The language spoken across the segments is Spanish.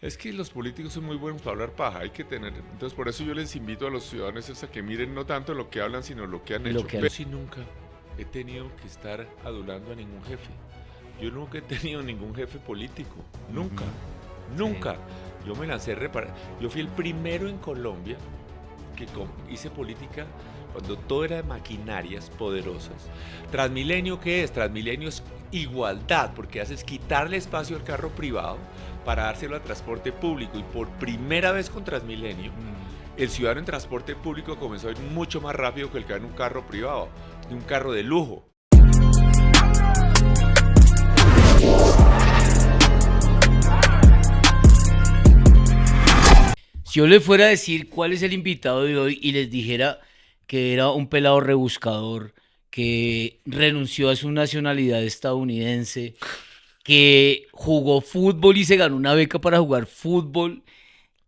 Es que los políticos son muy buenos para hablar paja, hay que tener, entonces por eso yo les invito a los ciudadanos a que miren no tanto lo que hablan, sino lo que han Lo hecho. que Pero sí nunca he tenido que estar adulando a ningún jefe. Yo nunca he tenido ningún jefe político, nunca, Ujú, sí. nunca. Yo me lancé yo fui el primero en Colombia que hice política cuando todo era de maquinarias poderosas. Transmilenio, ¿qué es? Transmilenio es igualdad, porque haces quitarle espacio al carro privado para dárselo al transporte público. Y por primera vez con Transmilenio, Mm. el ciudadano en transporte público comenzó a ir mucho más rápido que el que va en un carro privado, de un carro de lujo. Si yo le fuera a decir cuál es el invitado de hoy y les dijera que era un pelado rebuscador, que renunció a su nacionalidad estadounidense, que jugó fútbol y se ganó una beca para jugar fútbol,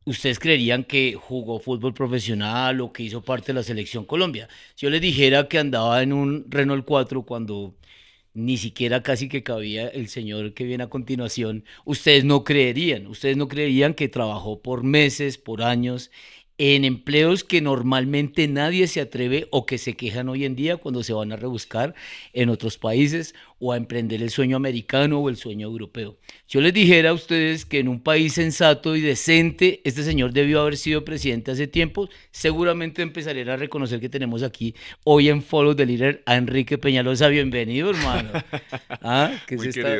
¿ustedes creerían que jugó fútbol profesional o que hizo parte de la selección Colombia? Si yo les dijera que andaba en un Renault 4 cuando ni siquiera casi que cabía el señor que viene a continuación, ustedes no creerían que trabajó por meses, por años, en empleos que normalmente nadie se atreve o que se quejan hoy en día cuando se van a rebuscar en otros países o a emprender el sueño americano o el sueño europeo. Yo les dijera a ustedes que en un país sensato y decente, este señor debió haber sido presidente hace tiempo, seguramente empezarían a reconocer que tenemos aquí hoy en Follow the Leader a Enrique Peñalosa. Bienvenido, hermano. ¿Ah?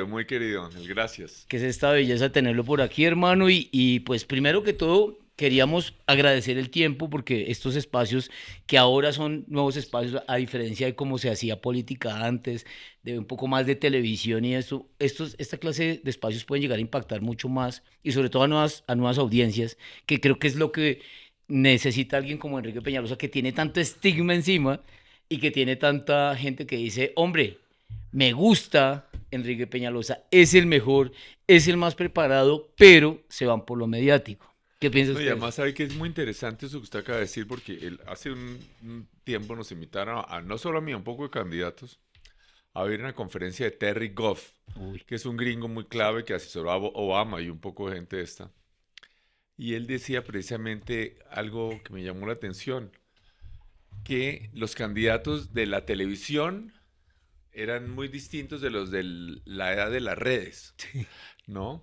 Muy querido Ángel, gracias. ¿Qué es esta belleza tenerlo por aquí, hermano? Y pues primero que todo, queríamos agradecer el tiempo porque estos espacios que ahora son nuevos espacios, a diferencia de cómo se hacía política antes, de un poco más de televisión y esto, esta clase de espacios pueden llegar a impactar mucho más y sobre todo a nuevas audiencias, que creo que es lo que necesita alguien como Enrique Peñalosa, que tiene tanto estigma encima y que tiene tanta gente que dice, hombre, me gusta Enrique Peñalosa, es el mejor, es el más preparado, pero se van por lo mediático. ¿Qué piensa No, y usted de eso? además sabe que es muy interesante eso que usted acaba de decir, porque hace un tiempo nos invitaron no solo a mí, a un poco de candidatos, a ver una conferencia de Terry Goff, Uy, que es un gringo muy clave que asesoró a Obama y un poco de gente de esta. Y él decía precisamente algo que me llamó la atención, que los candidatos de la televisión eran muy distintos de los de la edad de las redes, ¿no?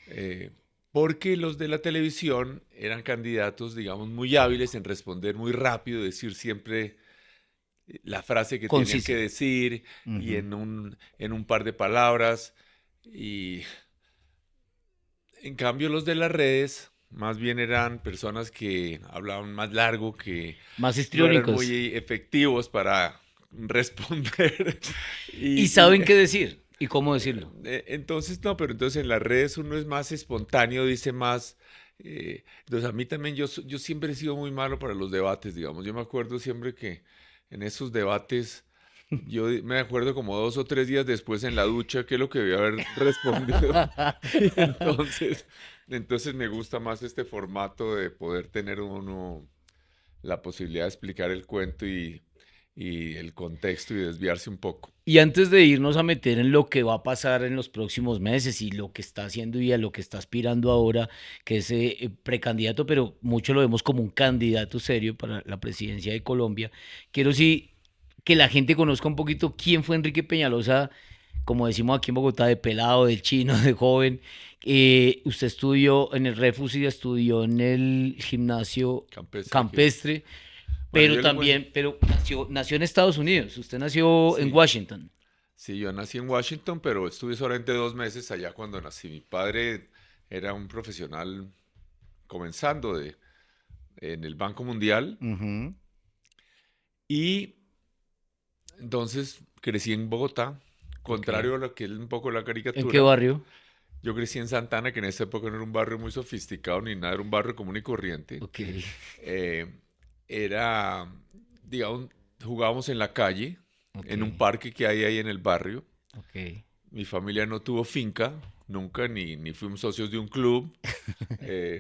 Eh, Porque los de la televisión eran candidatos, digamos, muy hábiles en responder muy rápido, decir siempre la frase que tenían que conciso. decir y Ujú. en un par de palabras. Y en cambio los de las redes más bien eran personas que hablaban más largo, que Más no eran histriónicos. muy efectivos para responder. Y Y, saben qué decir y cómo decirlo. Entonces, no, pero entonces en las redes uno es más espontáneo, dice más. Entonces, a mí también, yo siempre he sido muy malo para los debates, digamos. Yo me acuerdo siempre que en esos debates, me acuerdo como 2 o 3 días después en la ducha, qué es lo que debía haber respondido. Y entonces me gusta más este formato de poder tener uno la posibilidad de explicar el cuento y el contexto y desviarse un poco. Y antes de irnos a meter en lo que va a pasar en los próximos meses y lo que está haciendo y a lo que está aspirando ahora, que es precandidato, pero mucho lo vemos como un candidato serio para la presidencia de Colombia, quiero sí que la gente conozca un poquito quién fue Enrique Peñalosa, como decimos aquí en Bogotá, de pelado, del chino, de joven. Usted estudió en el Refus y estudió en el gimnasio Campestre aquí. campestre, Bueno, pero yo le cuento. también, pero nació en Estados Unidos. Usted nació en Sí, Washington. sí, yo nací en Washington, pero estuve solamente 2 meses allá cuando nací. Mi padre era un profesional comenzando en el Banco Mundial Ujú. y entonces crecí en Bogotá, Ok. contrario a lo que es un poco la ¿En qué caricatura. barrio? Yo crecí en Santana, que en esa época no era un barrio muy sofisticado ni nada, era un barrio común y corriente. Ok, Eh, Era, digamos, jugábamos en la calle, ok, en un parque que hay ahí en el barrio. ok. Mi familia no tuvo finca, nunca, ni fuimos socios de un club.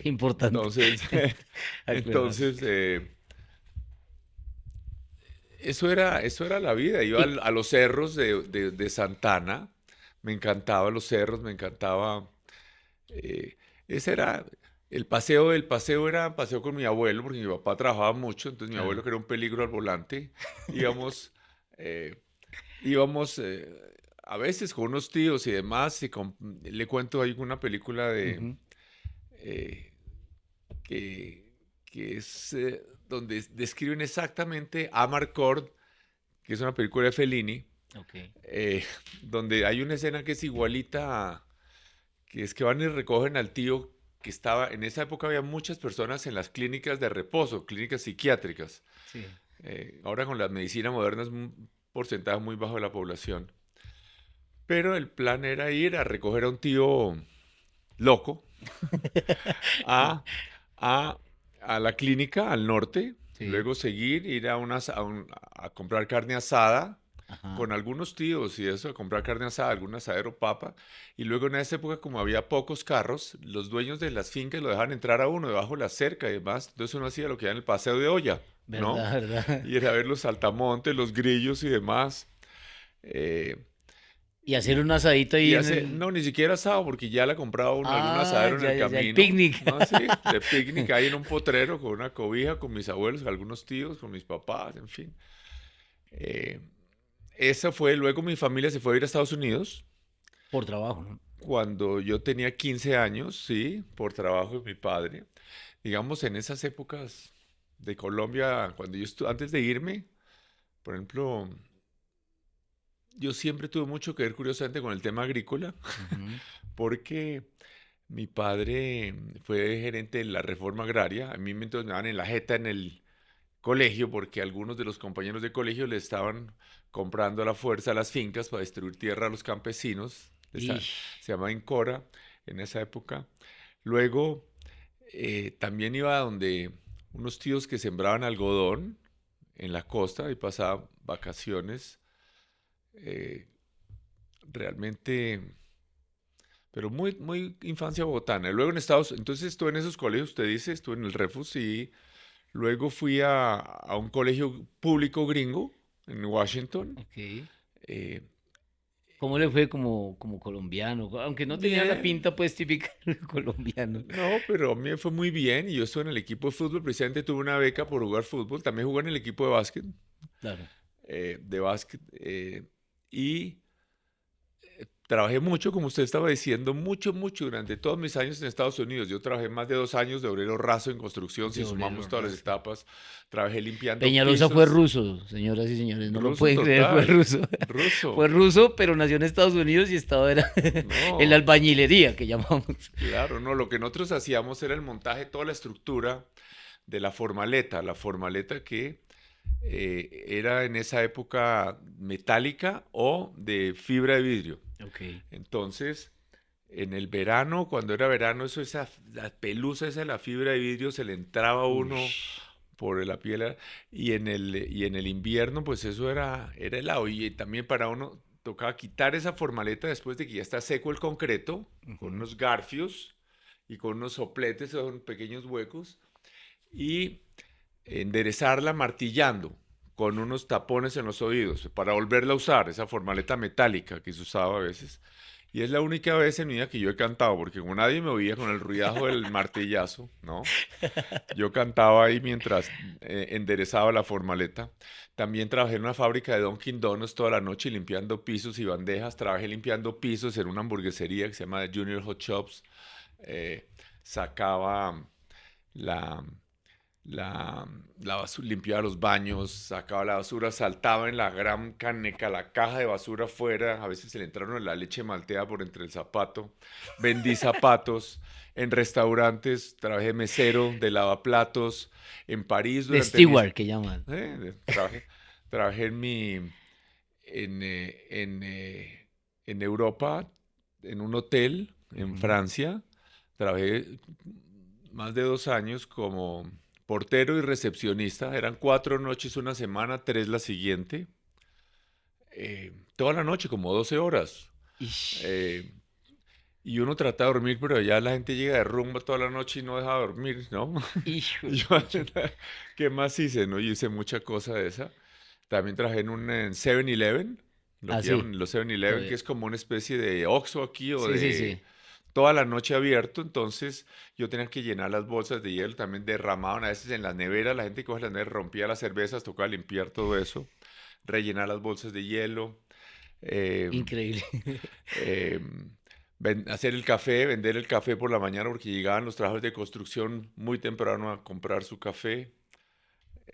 Importante Entonces, aclarar. entonces eso era la vida. Iba Y, a los cerros de Santana, me encantaba los cerros, me encantaba. eh, ese era, el paseo era paseo con mi abuelo, porque mi papá trabajaba mucho, entonces mi abuelo, Claro. que era un peligro al volante, íbamos, eh, íbamos a veces con unos tíos y demás, le cuento ahí una película Ujú. eh, que, que es donde describen exactamente Amarcord, que es una película de Fellini, Ok. eh, donde hay una escena que es igualita que es que van y recogen al tío que estaba, en esa época había muchas personas en las clínicas de reposo, clínicas psiquiátricas. Sí. Ahora con la medicina moderna es un porcentaje muy bajo de la población. Pero el plan era ir a recoger a un tío loco a, a, a la clínica al norte, Sí. luego seguir, ir a comprar carne asada Ajá. con algunos tíos y eso, a comprar carne asada, algún asadero papa, y luego en esa época como había pocos carros, los dueños de las fincas lo dejaban entrar a uno debajo de la cerca y demás, entonces uno hacía lo que era el paseo de olla, ¿no? ¿Verdad, verdad? Y era ver los saltamontes, los grillos y demás. eh, Y hacer y, un asadito ahí y en hace, el... no, ni siquiera asado, porque ya le compraba uno algún Ah, asadero en ya, el ya, ya, el camino, picnic. ¿no? Sí, de picnic ahí en un potrero con una cobija, con mis abuelos, algunos tíos, con mis papás, en fin. Eh, Esa fue, luego mi familia se fue a ir a Estados Unidos Por trabajo, ¿no? cuando yo tenía 15 años, sí, por trabajo de mi padre. Digamos, en esas épocas de Colombia, cuando antes de irme, por ejemplo, yo siempre tuve mucho que ver, curiosamente, con el tema agrícola, Ujú. porque mi padre fue gerente de la reforma agraria. Entonces me daban en la jeta en el colegio porque algunos de los compañeros de colegio le estaban comprando a la fuerza las fincas para distribuir tierra a los campesinos. Ish. Se llamaba Incora en esa época. Luego también iba a donde unos tíos que sembraban algodón en la costa y pasaba vacaciones. eh, Realmente, pero muy, muy infancia bogotana. Luego en entonces estuve en esos colegios, usted dice, estuve en el Refus y luego fui a un colegio público gringo en Washington. Ok. eh, ¿Cómo le fue como colombiano? Aunque no tenía la Bien, pinta pues típica de colombiano. no, pero a mí me fue muy bien y yo estuve en el equipo de fútbol, precisamente tuve una beca por jugar fútbol, también jugué en el equipo Claro. de básquet y trabajé mucho, como usted estaba diciendo, mucho, mucho durante todos mis años en Estados Unidos. Yo trabajé más de 2 años de obrero raso en construcción, De si obrero sumamos todas las raso. etapas. Trabajé limpiando Peñalosa fue pisos, ruso, señoras y señores, no lo ruso pueden creer, fue total, ruso. Fue ruso. ruso, pero nació en Estados Unidos y estaba era en la No, albañilería que llamamos. claro, no, lo que nosotros hacíamos era el montaje, toda la estructura de la formaleta que era en esa época metálica o de fibra de vidrio. Ok. Entonces, en el verano, cuando era verano, la pelusa esa de la fibra de vidrio se le entraba a uno Ush. por la piel y en el invierno, pues eso era helado. Y también para uno tocaba quitar esa formaleta después de que ya está seco el concreto, con Ujú. unos garfios y con unos sopletes, son pequeños huecos, y enderezarla martillando con unos tapones en los oídos para volverla a usar, esa formaleta metálica que se usaba a veces. Y es la única vez en mi vida que yo he cantado, porque como nadie me oía con el ruidajo del martillazo, ¿no? Yo cantaba ahí mientras enderezaba la formaleta. También trabajé en una fábrica de Dunkin' Donuts toda la noche limpiando pisos y bandejas. Trabajé limpiando pisos en una hamburguesería que se llama Junior Hot Shops. Eh, Sacaba la, la, la basura, limpiaba los baños, sacaba la basura, saltaba en la gran caneca, la caja de basura afuera, a veces se le entraron la leche malteada por entre el zapato, vendí zapatos, en restaurantes, trabajé mesero, de lavaplatos, en París De durante Stewart que llaman. trabajé, trabajé en, eh, en, eh, en Europa, en un hotel en Ujú. Francia, trabajé más de 2 años como portero y recepcionista. Eran 4 noches una semana, 3 la siguiente. Toda la noche, como 12 horas. Ish. Eh, y uno trata de dormir, pero ya la gente llega de rumba toda la noche y no deja dormir, ¿no? Hijo Y de yo, pucha. ¿qué más hice? ¿No? Yo hice mucha cosa de esa. También trabajé en 7-Eleven, lo Ah, que sí, llaman los 7-Eleven, que todavía. es como una especie de Oxxo aquí o Sí, sí, de sí. toda la noche abierto, entonces yo tenía que llenar las bolsas de hielo, también derramaban a veces en las neveras, la gente que coge las neveras rompía las cervezas, tocaba limpiar todo eso, rellenar las bolsas de hielo, eh, Increíble. eh, hacer el café, vender el café por la mañana porque llegaban los trabajos de construcción muy temprano a comprar su café,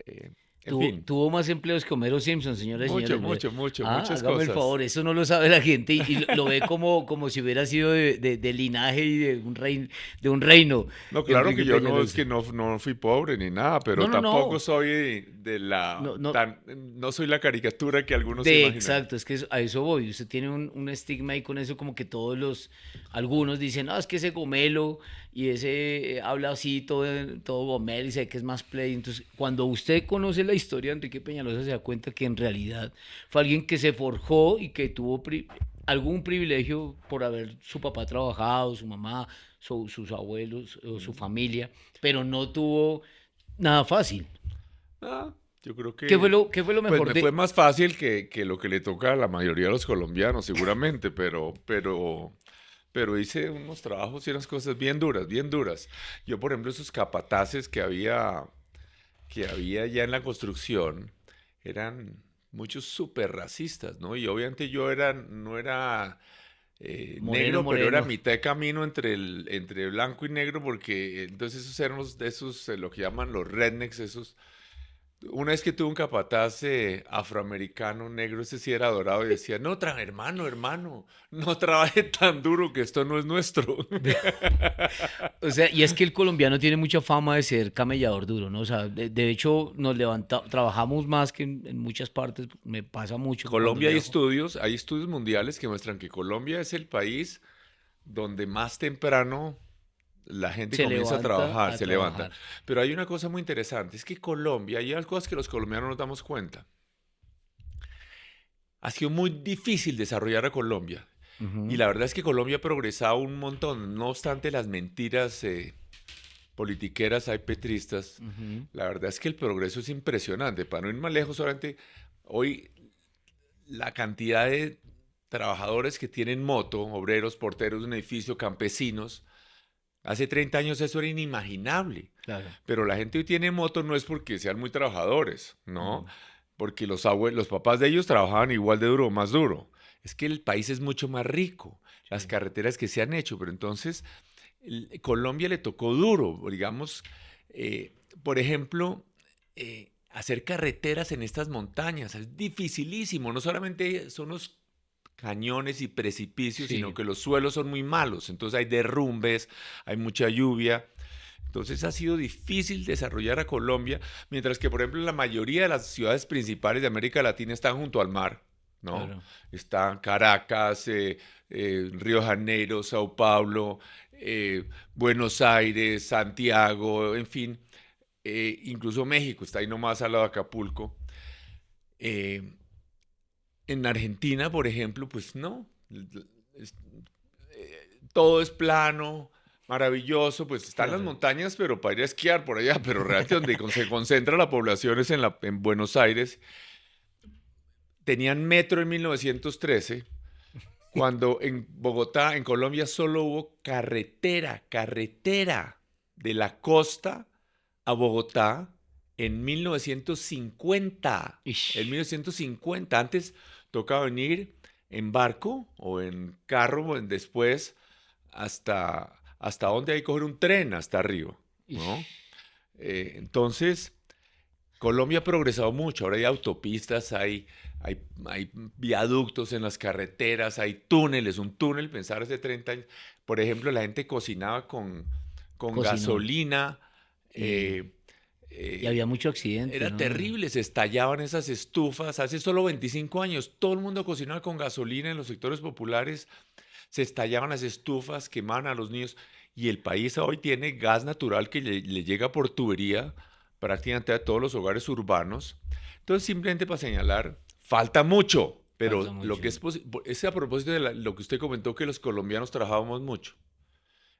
eh, en Tuvo, fin, tuvo más empleos que Homero Simpson, señoras y mucho, señores. mucho, mucho, Ah, muchas hágame el cosas. favor, eso no lo sabe la gente y lo ve como si hubiera sido de linaje y de un reino, No, claro que Enrique yo no es Peñalosa. que no fui pobre ni nada, No, pero no, tampoco no, soy de la no, no, tan, no soy la caricatura que algunos se imaginan. exacto, es que a eso voy. Usted tiene un estigma ahí con eso, como que algunos dicen, no, es que ese gomelo y ese habla así, todo gomelo y sabe que es más play. Entonces, cuando usted conoce la historia de Enrique Peñalosa, se da cuenta que en realidad fue alguien que se forjó y que tuvo algún privilegio por haber su papá trabajado, su mamá, sus abuelos o su Mm. familia, pero no tuvo nada fácil. Ah, yo creo ¿Qué fue que, lo pues mejor me fue de... más fácil que lo que le toca a la mayoría de los colombianos, seguramente, pero hice unos trabajos y unas cosas bien duras, bien duras. Yo, por ejemplo, esos capataces que había ya en la construcción eran muchos súper racistas, ¿no? Y obviamente yo no era Moreno, negro, pero era moreno. mitad de camino entre blanco y negro, porque entonces esos eran de esos, lo que llaman los rednecks, esos. Una vez que tuve un capataz afroamericano negro, ese sí era dorado y decía, no, hermano, hermano, no trabaje tan duro que esto no es nuestro. O sea, y es que el colombiano tiene mucha fama de ser camellador duro, ¿no? O sea, de hecho, trabajamos más que en muchas partes. Me pasa mucho que cuando Colombia viajo hay estudios mundiales que muestran que Colombia es el país donde más temprano la gente se comienza a levanta trabajar, a se levanta. trabajar. Pero hay una cosa muy interesante, es que Colombia, hay algo cosas que los colombianos nos damos cuenta, ha sido muy difícil desarrollar a Colombia. Y Ujú, la verdad es que Colombia ha progresado un montón, no obstante las mentiras politiqueras hay petristas. ujú. La verdad es que el progreso es impresionante. Para no ir más lejos, solamente hoy la cantidad de trabajadores que tienen moto, obreros, porteros de un edificio, campesinos, hace 30 años eso era inimaginable. Claro. Pero la gente hoy tiene moto no es porque sean muy trabajadores, ¿no? Ujú. Porque los papás de ellos trabajaban igual de duro o más duro. Es que el país es mucho más rico, las Sí. carreteras que se han hecho, pero entonces Colombia le tocó duro, digamos, por ejemplo, hacer carreteras en estas montañas, es dificilísimo, no solamente son los cañones y precipicios, sino Sí. que los suelos son muy malos, entonces hay derrumbes, hay mucha lluvia, entonces ha sido difícil desarrollar a Colombia, mientras que, por ejemplo, la mayoría de las ciudades principales de América Latina están junto al mar, ¿no? Claro. Están Caracas, Río de Janeiro, Sao Paulo, Buenos Aires, Santiago, en fin, incluso México está ahí nomás al lado de Acapulco. Eh, en Argentina, por ejemplo, pues no, es- todo es plano, maravilloso, pues están las Claro. montañas, pero para ir a esquiar por allá, pero realmente donde se concentra la población es en Buenos Aires. Tenían metro en 1913, cuando en Bogotá, en Colombia, solo hubo carretera de la costa a Bogotá en 1950. En Ish. 1950, antes tocaba venir en barco o en carro, después hasta donde hay que coger un tren hasta arriba, ¿no? Ish. Entonces, Colombia ha progresado mucho, ahora hay autopistas, hay viaductos en las carreteras, hay túneles, un túnel, pensar hace 30 años, por ejemplo, la gente cocinaba con Cocinón. gasolina, Y, eh, y eh, había mucho accidente, era ¿no? terrible, se estallaban esas estufas, hace solo 25 años todo el mundo cocinaba con gasolina en los sectores populares, se estallaban las estufas, quemaban a los niños, y el país hoy tiene gas natural que le llega por tubería prácticamente a todos los hogares urbanos. Entonces, simplemente para señalar, falta mucho, Falta pero lo mucho. que es a propósito de lo que usted comentó, que los colombianos trabajamos mucho.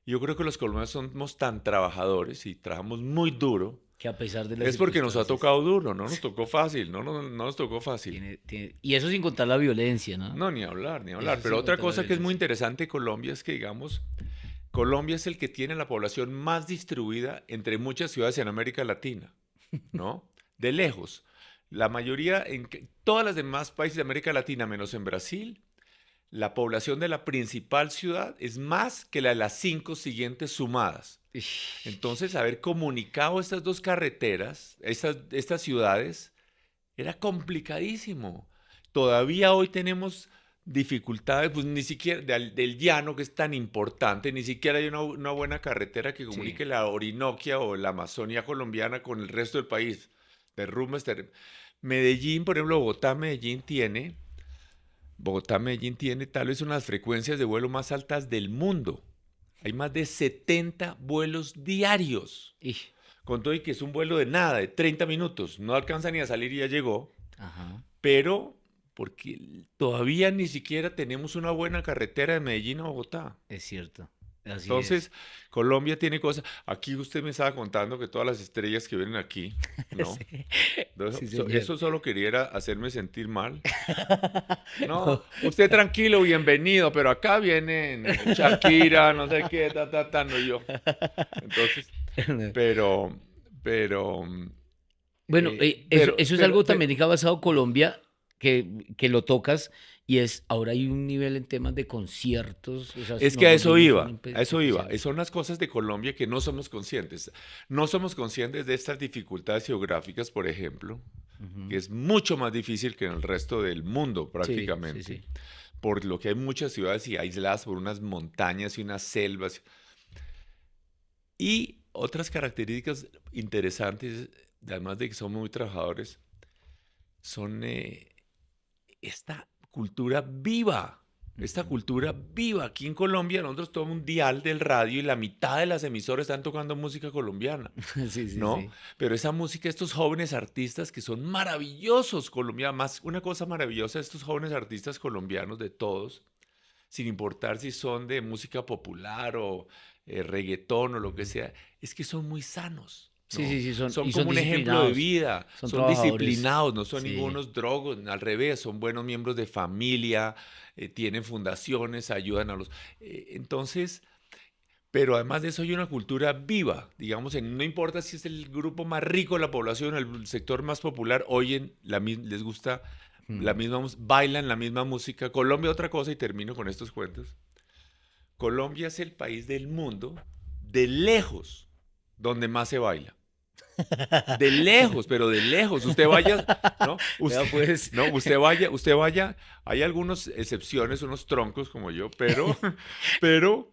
Yo creo que los colombianos somos tan trabajadores y trabajamos muy duro, Que a pesar de las es porque nos ha circunstancias, tocado duro, no nos tocó fácil, no nos tocó fácil. y eso sin contar la violencia, ¿no? No, ni hablar, ni hablar. Eso Pero sin otra contar la cosa que es muy violencia. interesante de Colombia es que, digamos, Colombia es el que tiene la población más distribuida entre muchas ciudades en América Latina, ¿no? De lejos. La mayoría, todas las demás países de América Latina, menos en Brasil, la población de la principal ciudad es más que la de las 5 siguientes sumadas. Ish. Entonces, haber comunicado estas dos carreteras, estas ciudades, era complicadísimo. Todavía hoy tenemos dificultades, pues ni siquiera del llano, que es tan importante, ni siquiera hay una buena carretera que Sí, comunique la Orinoquia o la Amazonía colombiana con el resto del país. Derrumbes, Medellín, por ejemplo, Bogotá-Medellín tiene tal vez unas frecuencias de vuelo más altas del mundo. Hay más de 70 vuelos diarios. ish. Con todo y que es un vuelo de nada, de 30 minutos. No alcanza ni a salir y ya llegó. Ajá, Pero porque todavía ni siquiera tenemos una buena carretera de Medellín a Bogotá. es cierto, así es. Entonces, Colombia tiene cosas. Aquí usted me estaba contando que todas las estrellas que vienen aquí, ¿no? Sí, Eso, sí, señor. eso solo quería era hacerme sentir mal. No, No. usted tranquilo, bienvenido, pero acá vienen Shakira, no sé qué, no yo. Entonces, pero, pero, Bueno, eso es algo pero, también que ha pasado Colombia, que lo tocas, y es, ahora hay un nivel en temas de conciertos, o sea, es que nos volvimos un a eso iba. especial. Son las cosas de Colombia que no somos conscientes. No somos conscientes de estas dificultades geográficas, por ejemplo, que Ujú. es mucho más difícil que en el resto del mundo Sí, sí, prácticamente, sí. por lo que hay muchas ciudades y aisladas por unas montañas y unas selvas. Y otras características interesantes, además de que somos muy trabajadores, son esta cultura viva. Esta Ujú. cultura viva. Aquí en Colombia nosotros tomamos un dial del radio y la mitad de las emisoras están tocando música colombiana, Sí, sí, ¿no? sí. Pero esa música, estos jóvenes artistas que son maravillosos colombianos, más una cosa maravillosa, estos jóvenes artistas colombianos de todos, sin importar si son de música popular o reggaetón o lo que sea, es que son muy sanos, Sí, ¿no? sí, sí, Son son como un ejemplo de disciplinados, vida, son son trabajadores. disciplinados, no son Sí. ningunos drogos, al revés, son buenos miembros de familia, tienen fundaciones, ayudan a los... entonces, pero además de eso hay una cultura viva, digamos, no importa si es el grupo más rico de la población, el sector más popular, oyen, les gusta la Mm. misma, bailan la misma música. Colombia, otra cosa, y termino con estos cuentos. Colombia es el país del mundo, de lejos, donde más se baila. De lejos, pero de lejos. Usted vaya, ¿no? Vea Usted, pues, no, usted vaya. Hay algunas excepciones, unos troncos como yo, pero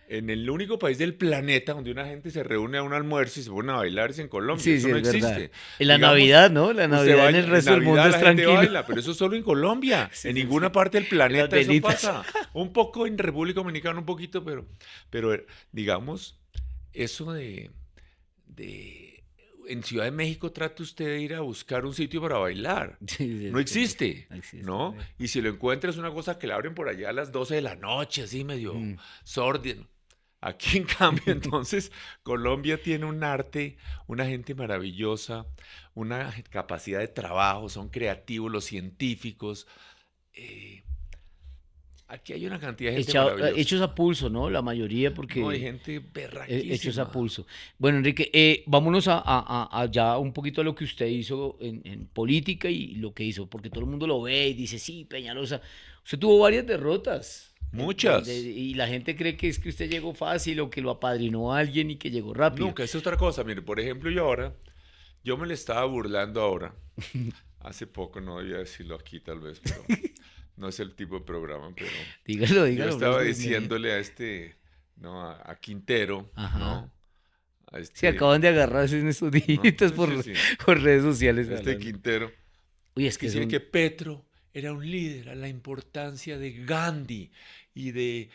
en el único país del planeta donde una gente se reúne a un almuerzo y se pone a bailar es en Colombia. sí, Eso sí, no es verdad. existe. En la Digamos, Navidad, ¿no? La usted Navidad en el vaya, en resto del mundo Navidad es la gente tranquilo. baila, pero eso es solo en Colombia. Sí, En sí, ninguna sí. parte del En las planeta eso velitas. pasa. Un poco en República Dominicana, un poquito, pero digamos, eso de en Ciudad de México trate usted de ir a buscar un sitio para bailar. Sí, sí, No es verdad. existe, No existe, ¿no? sí. Y si lo encuentra es una cosa que la abren por allá a las 12 de la noche, así medio Mm. sórdido. Aquí, en cambio, entonces, Colombia tiene un arte, una gente maravillosa, una capacidad de trabajo, son creativos los científicos. eh, aquí hay una cantidad de gente maravillosa. Hechos a pulso, ¿no? La mayoría, No, hay porque gente hechos a berraquísima. pulso. Bueno, Enrique, vámonos a ya un poquito a lo que usted hizo en política y lo que hizo, porque todo el mundo lo ve y dice, sí, Peñalosa, usted tuvo varias derrotas. Muchas. Y la gente cree que es que usted llegó fácil o que lo apadrinó a alguien y que llegó rápido. Nunca, es otra cosa. Mire, por ejemplo, yo me le estaba burlando ahora. Hace poco, no debía decirlo aquí tal vez, pero no es el tipo de programa, pero Dígalo, yo dígalo, uno es estaba bienvenido. diciéndole a no, a Quintero, Ajá. ¿no? A Se acaban de agarrarse en estos no, días sí, sí, sí, por redes sociales a este hablando. Quintero, Uy, es que que es decía un... que Petro era un líder, a la importancia de Gandhi y de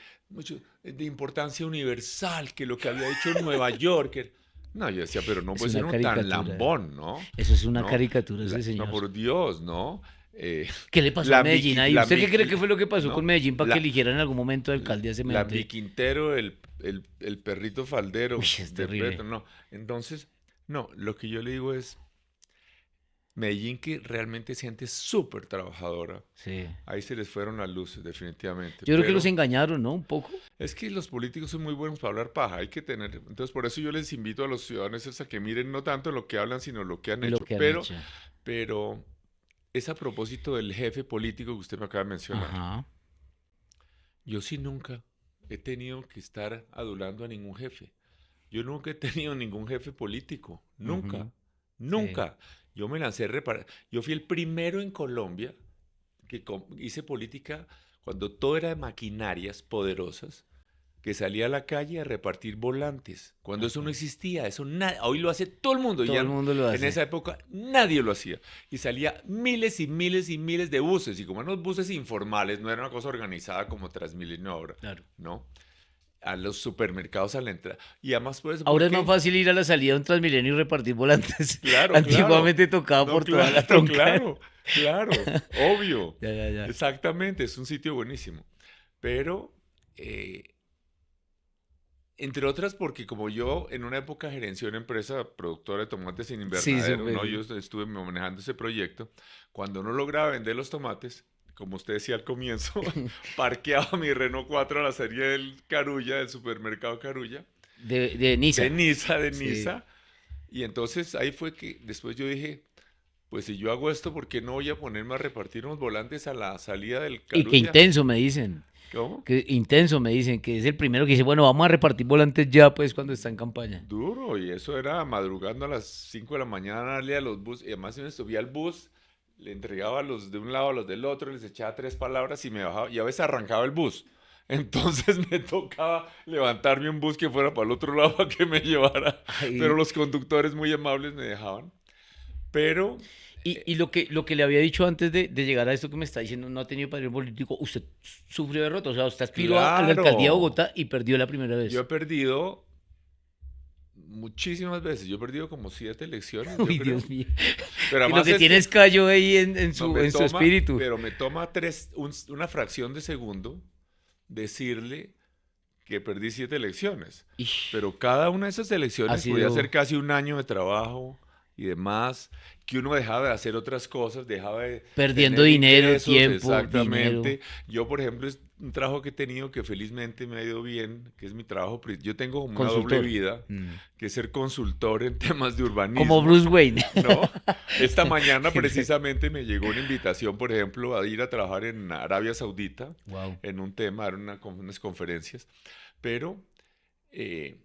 importancia universal, que lo que había hecho en Nueva York. No, yo decía, pero no Es puede ser una uno tan caricatura. lambón, ¿no? Eso es una ¿No? caricatura ese No, señor. por Dios, ¿no? ¿Qué le pasó a Medellín ahí? ¿Usted qué cree que La, fue lo que pasó con ¿no? Medellín para que La, eligieran en algún momento de alcalde a la semejante? Quintero, el perrito Uy, faldero es de Petro, terrible. no. Entonces, no, lo que yo le digo es, Medellín, que realmente es gente súper trabajadora. Sí. Ahí se les fueron las luces, definitivamente. Yo creo que los Pero engañaron, ¿no? Un poco. es que los políticos son muy buenos para hablar paja, hay que tener. Entonces, por eso yo les invito a los ciudadanos es a que miren no tanto lo que hablan, sino lo que han Y lo hecho. que han Pero, hecho. pero es a propósito del jefe político que usted me acaba de mencionar. Ajá. Yo sí nunca he tenido que estar adulando a ningún jefe. Yo nunca he tenido ningún jefe político. Nunca. Ujú. Sí. Nunca. Yo me lancé a reparar. Yo fui el primero en Colombia que hice política cuando todo era de maquinarias poderosas, que salía a la calle a repartir volantes. Cuando eso no Ajá. existía, eso hoy lo hace todo el mundo. Todo el Ya mundo lo en hace. esa época nadie lo hacía. Y salía miles y miles y miles de buses. Y como eran los buses informales, no era una cosa organizada como Transmilenio ahora, Claro. ¿no? A los supermercados a la entrada. Y además, pues, ¿por Ahora es más qué? fácil ir a la salida de un Transmilenio y repartir volantes. Claro, claro. Antiguamente tocaba No, por toda la claro, troncal. claro, claro, obvio. Ya, ya, ya. Exactamente, es un sitio buenísimo. Pero, eh, entre otras, porque como yo en una época gerencié una empresa productora de tomates sin Sí, invernadero, súper. ¿no? Yo estuve manejando ese proyecto. Cuando no lograba vender los tomates, como usted decía al comienzo, parqueaba mi Renault 4 a la salida del Carulla, del supermercado Carulla, De Niza. de Sí. Niza. Y entonces ahí fue que después yo dije, pues si yo hago esto, ¿por qué no voy a ponerme a repartir unos volantes a la salida del Y que Carulla? intenso me dicen. ¿Cómo? Que intenso me dicen. Que es el primero que dice, bueno, vamos a repartir volantes ya, pues, cuando está en campaña. Duro, y eso era madrugando a las 5 de la mañana, darle a los bus, y además si me subía al bus, le entregaba a los de un lado a los del otro, les echaba 3 palabras y me bajaba, y a veces arrancaba el bus. Entonces me tocaba levantarme un bus que fuera para el otro lado para que me llevara, pero Ay, los conductores muy amables me dejaban. Pero, y lo que le había dicho antes de llegar a esto que me está diciendo, no ha tenido padrino político, usted sufrió derrota. O sea, usted aspiró a la alcaldía de claro, Bogotá y perdió la primera yo he vez. perdido muchísimas veces, yo he perdido como 7 elecciones, yo Uy, creo. Dios mío. Pero Y lo además que es tiene que es callo ahí en no su, en su espíritu. pero me toma una fracción de segundo decirle que perdí 7 elecciones. Ish, Pero cada una de esas ha elecciones podía ser sido casi un año de trabajo y demás, que uno dejaba de hacer otras cosas, dejaba de perdiendo tener dinero, ingresos, tiempo, dinero. exactamente. Yo, por ejemplo, es un trabajo que he tenido que felizmente me ha ido bien, que es mi trabajo. Yo tengo como una doble Consultor. vida, Mm. que es ser consultor en temas de Como urbanismo. Bruce Wayne. ¿No? Esta mañana precisamente me llegó una invitación, por ejemplo, a ir a trabajar en Arabia Saudita Wow. en un tema, eran unas conferencias, pero eh,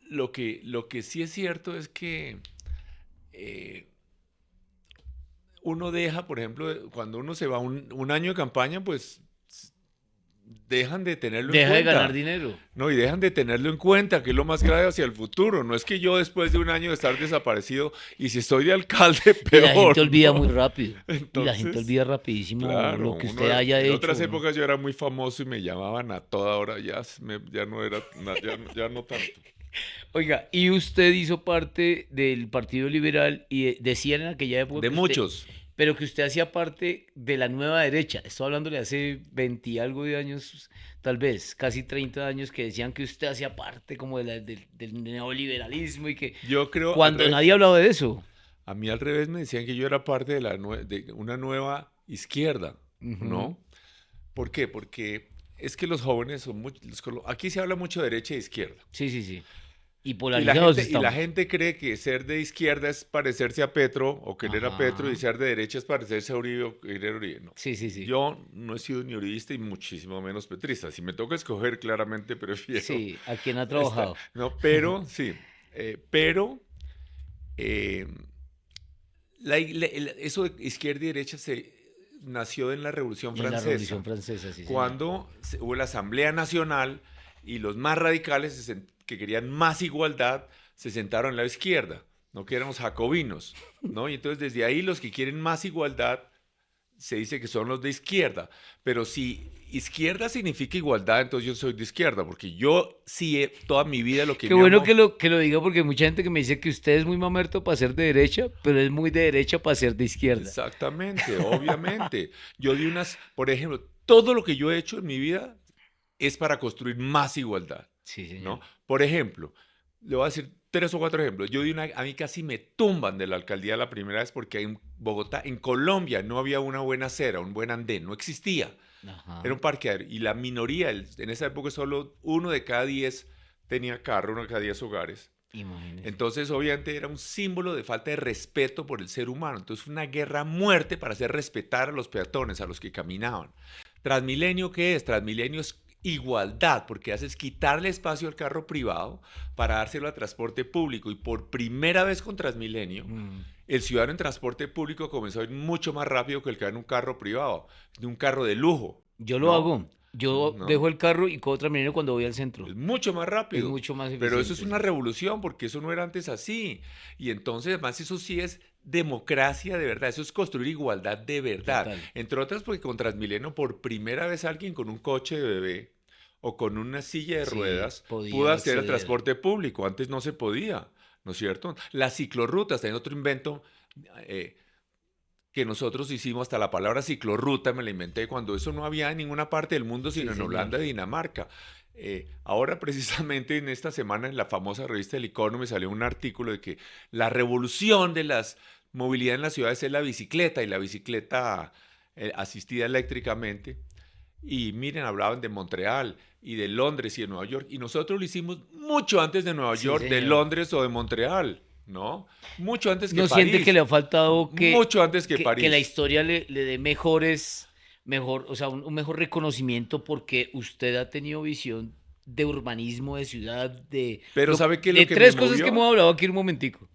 lo que sí es cierto es que eh, uno deja, por ejemplo, cuando uno se va un año de campaña, pues dejan de tenerlo en Deja de ganar cuenta. dinero. No, y dejan de tenerlo en cuenta, que es lo más grave hacia el futuro. No es que yo después de un año de estar desaparecido, y si estoy de alcalde, Y la peor, gente olvida muy ¿no? rápido. Y la gente Entonces, olvida rapidísimo claro, lo que usted haya en hecho, otras ¿no? épocas yo era muy famoso y me llamaban a toda hora, ya, ya no era, ya no tanto. Oiga, y usted hizo parte del Partido Liberal y decían en aquella época De que usted, muchos. pero que usted hacía parte de la nueva derecha. Estoy hablándole hace 20 y algo de años, tal vez, casi 30 años, que decían que usted hacía parte como del neoliberalismo y que Yo creo, cuando nadie hablaba de eso. a mí al revés me decían que yo era parte de una nueva izquierda, Ujú. ¿no? ¿Por qué? Porque es que los jóvenes son aquí se habla mucho de derecha e izquierda. Sí, sí, sí. Y Y la polarizados gente, y la estamos. gente cree que ser de izquierda es parecerse a Petro o querer a Petro, y Ajá. ser de derecha es parecerse a Uribe o querer a Uribe. No. Sí, sí, sí. Yo no he sido ni uribista y muchísimo menos petrista. Si me toca escoger, claramente prefiero Sí, ¿a quién ha esta. trabajado? No, pero sí. Pero eh, eso de izquierda y derecha nació en la Revolución En la Revolución Francesa, Francesa, sí, señor. cuando hubo la Asamblea Nacional y los más radicales que querían más igualdad se sentaron a la izquierda, no que éramos jacobinos, ¿no? Y entonces desde ahí los que quieren más igualdad se dice que son los de izquierda, pero si izquierda significa igualdad, entonces yo soy de izquierda, porque yo sí toda mi vida lo que Qué me bueno amo. que lo diga porque hay mucha gente que me dice que usted es muy mamerto para ser de derecha, pero es muy de derecha para ser de izquierda. Exactamente, obviamente. Yo por ejemplo, todo lo que yo he hecho en mi vida es para construir más igualdad, Sí, ¿no? señor. Por ejemplo, Le voy a decir 3 o 4 ejemplos. A mí casi me tumban de la alcaldía la primera vez porque en Bogotá, en Colombia, no había una buena acera, un buen andén, no existía. Era Ajá, un parqueadero. Y la minoría, en esa época solo 1 de cada 10 tenía carro, 1 de cada 10 hogares. imagínese. Entonces, obviamente, era un símbolo de falta de respeto por el ser humano. Entonces, fue una guerra a muerte para hacer respetar a los peatones, a los que caminaban. Transmilenio, ¿qué es? Transmilenio es igualdad, porque haces quitarle espacio al carro privado para dárselo al transporte público. Y por primera vez con Transmilenio, Mm. el ciudadano en transporte público comenzó a ir mucho más rápido que el que va en un carro privado, de un carro de lujo, Yo lo ¿no? hago. Yo ¿No? dejo el carro y cojo Transmilenio cuando voy al centro. Es mucho más Es rápido. mucho más Pero eso es eficiente, una sí. revolución porque eso no era antes así. Y entonces, además, eso sí es democracia de verdad. Eso es construir igualdad de verdad. Total. Entre otras, porque con Transmilenio, por primera vez alguien con un coche de bebé o con una silla de Sí, ruedas pudo podía acceder al acceder. transporte público. Antes no se podía, ¿no es cierto? Las ciclorrutas, también otro invento eh, que nosotros hicimos, hasta la palabra ciclorruta me la inventé cuando eso no había en ninguna parte del mundo, Sí, sino en señor. Holanda y Dinamarca. Ahora precisamente en esta semana en la famosa revista El Icono me salió un artículo de que la revolución de la movilidad en las ciudades es la bicicleta y la bicicleta asistida eléctricamente. Y miren, hablaban de Montreal y de Londres y de Nueva York. Y nosotros lo hicimos mucho antes de Nueva Sí, York, de señor. Londres o de Montreal, ¿no? Mucho antes que ¿No siente que París. le ha faltado Mucho antes que que la París. historia le dé mejor, o sea, un mejor reconocimiento porque usted ha tenido visión de urbanismo, de ciudad, Pero ¿sabe qué es de lo que me tres cosas que movió? hemos hablado aquí en un momentico?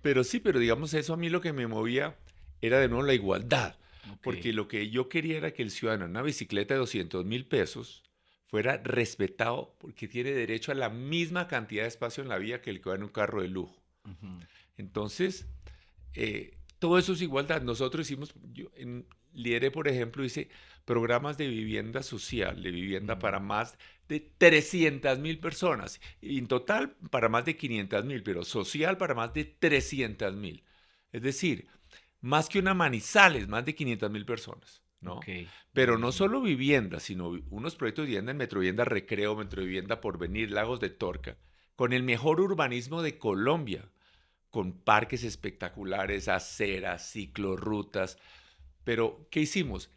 Pero sí, pero digamos eso a mí lo que me movía era de nuevo la igualdad. Ok. Porque lo que yo quería era que el ciudadano en una bicicleta de 200.000 pesos fuera respetado porque tiene derecho a la misma cantidad de espacio en la vía que el que va en un carro de lujo. Ujú, Entonces, todo eso es igualdad. Nosotros Lideré, por ejemplo, hice programas de vivienda social, de vivienda ujú. para más de 300.000 personas, y en total para más de 500.000, pero social para más de 300.000. Es decir, más que una Manizales, más de 500.000 personas, Ok, ¿no? Pero no buenísimo. solo vivienda, sino unos proyectos de vivienda en Metrovivienda Recreo, Metrovivienda Porvenir, Lagos de Torca, con el mejor urbanismo de Colombia, con parques espectaculares, aceras, ciclorrutas. Pero, ¿qué hicimos?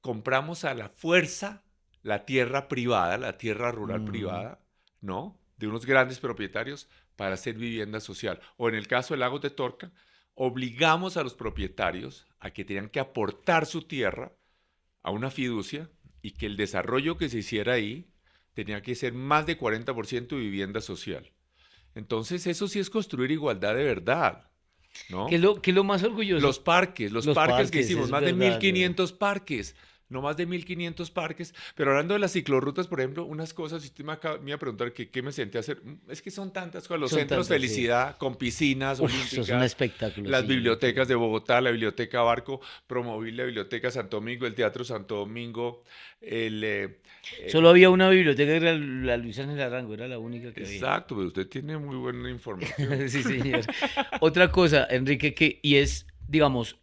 Compramos a la fuerza la tierra privada, la tierra rural Ujú. privada, ¿no? De unos grandes propietarios para hacer vivienda social. O en el caso de Lagos de Torca, obligamos a los propietarios a que tenían que aportar su tierra a una fiducia y que el desarrollo que se hiciera ahí tenía que ser más de 40% vivienda social. Entonces, eso sí es construir igualdad de verdad, ¿no? Qué es lo más orgulloso? Los Los parques que parques, hicimos, es más de verdad, de verdad. 1.500 parques, no más de 1.500 parques. Pero hablando de las ciclorrutas, por ejemplo, unas cosas, si usted me iba a preguntar qué me senté a hacer, es que son tantas cosas. Los Son centros tantas, sí. Felicidad con piscinas Uf, eso es un olímpicas, espectáculo, las sí, yo lo bibliotecas entiendo. de Bogotá, la Biblioteca Barco, promover la Biblioteca Santo Domingo, el Teatro Santo Domingo, el, Solo eh, había una biblioteca que era la Luis Ángel Arango, era la única que había. exacto, pero usted tiene muy buena información. Sí, señor. Otra cosa, Enrique, y es, digamos,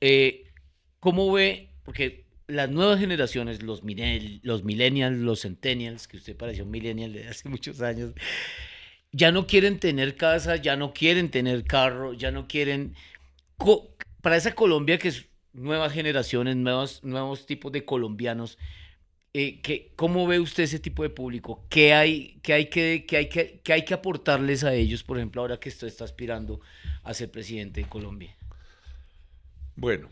¿cómo ve? Porque las nuevas generaciones, los millennials, los centennials, que usted pareció un millennial de hace muchos años, ya no quieren tener casa, ya no quieren tener carro, ya no quieren... Para esa Colombia que es nuevas generaciones, nuevos tipos de colombianos, ¿cómo ve usted ese tipo de público? ¿Qué hay que aportarles a ellos, por ejemplo, ahora que usted está aspirando a ser presidente de Colombia? Bueno,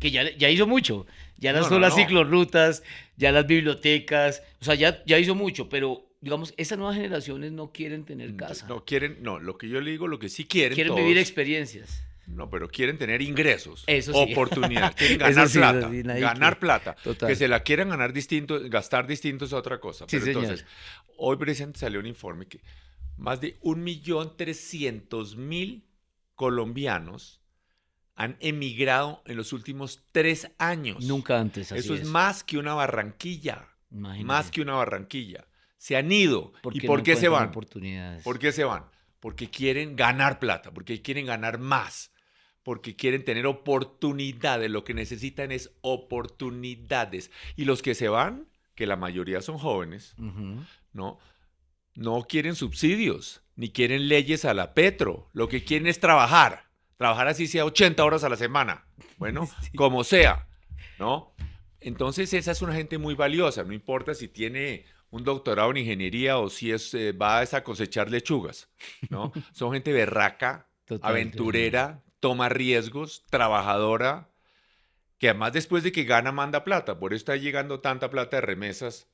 Que ya hizo mucho, ya no, lanzó no, las no. ciclorrutas, ya las bibliotecas, o sea, ya hizo mucho, pero digamos, esas nuevas generaciones no quieren tener casa, No quieren, no, lo que yo le digo, lo que sí quieren quieren vivir todos. experiencias. No, pero quieren tener ingresos, Eso sí, oportunidades, quieren eso sí, nadie ganar quiere. plata, que Total. se la quieran ganar distinto, gastar distinto es otra cosa. Sí, Pero señor. entonces, hoy precisamente salió un informe que más de 1.300.000 colombianos han emigrado en los últimos 3 años. Nunca antes, así Eso es es. más que una Barranquilla, más Imagínese. que una Barranquilla. Se han ido. ¿Y Porque no por qué se encuentran van? ¿Por oportunidades. qué se van? Porque quieren ganar plata, porque quieren ganar más, porque quieren tener oportunidades. Lo que necesitan es oportunidades. Y los que se van, que la mayoría son jóvenes, Ujú. ¿no? No quieren subsidios, ni quieren leyes a la Petro. Lo que quieren es trabajar. Trabajar así sea 80 horas a la semana. Bueno, Sí. como sea, ¿no? Entonces esa es una gente muy valiosa. No importa si tiene un doctorado en ingeniería o si va a cosechar lechugas, ¿no? Son gente berraca, Total, sí, señor. aventurera, toma riesgos, trabajadora, que además después de que gana manda plata. Por eso está llegando tanta plata de remesas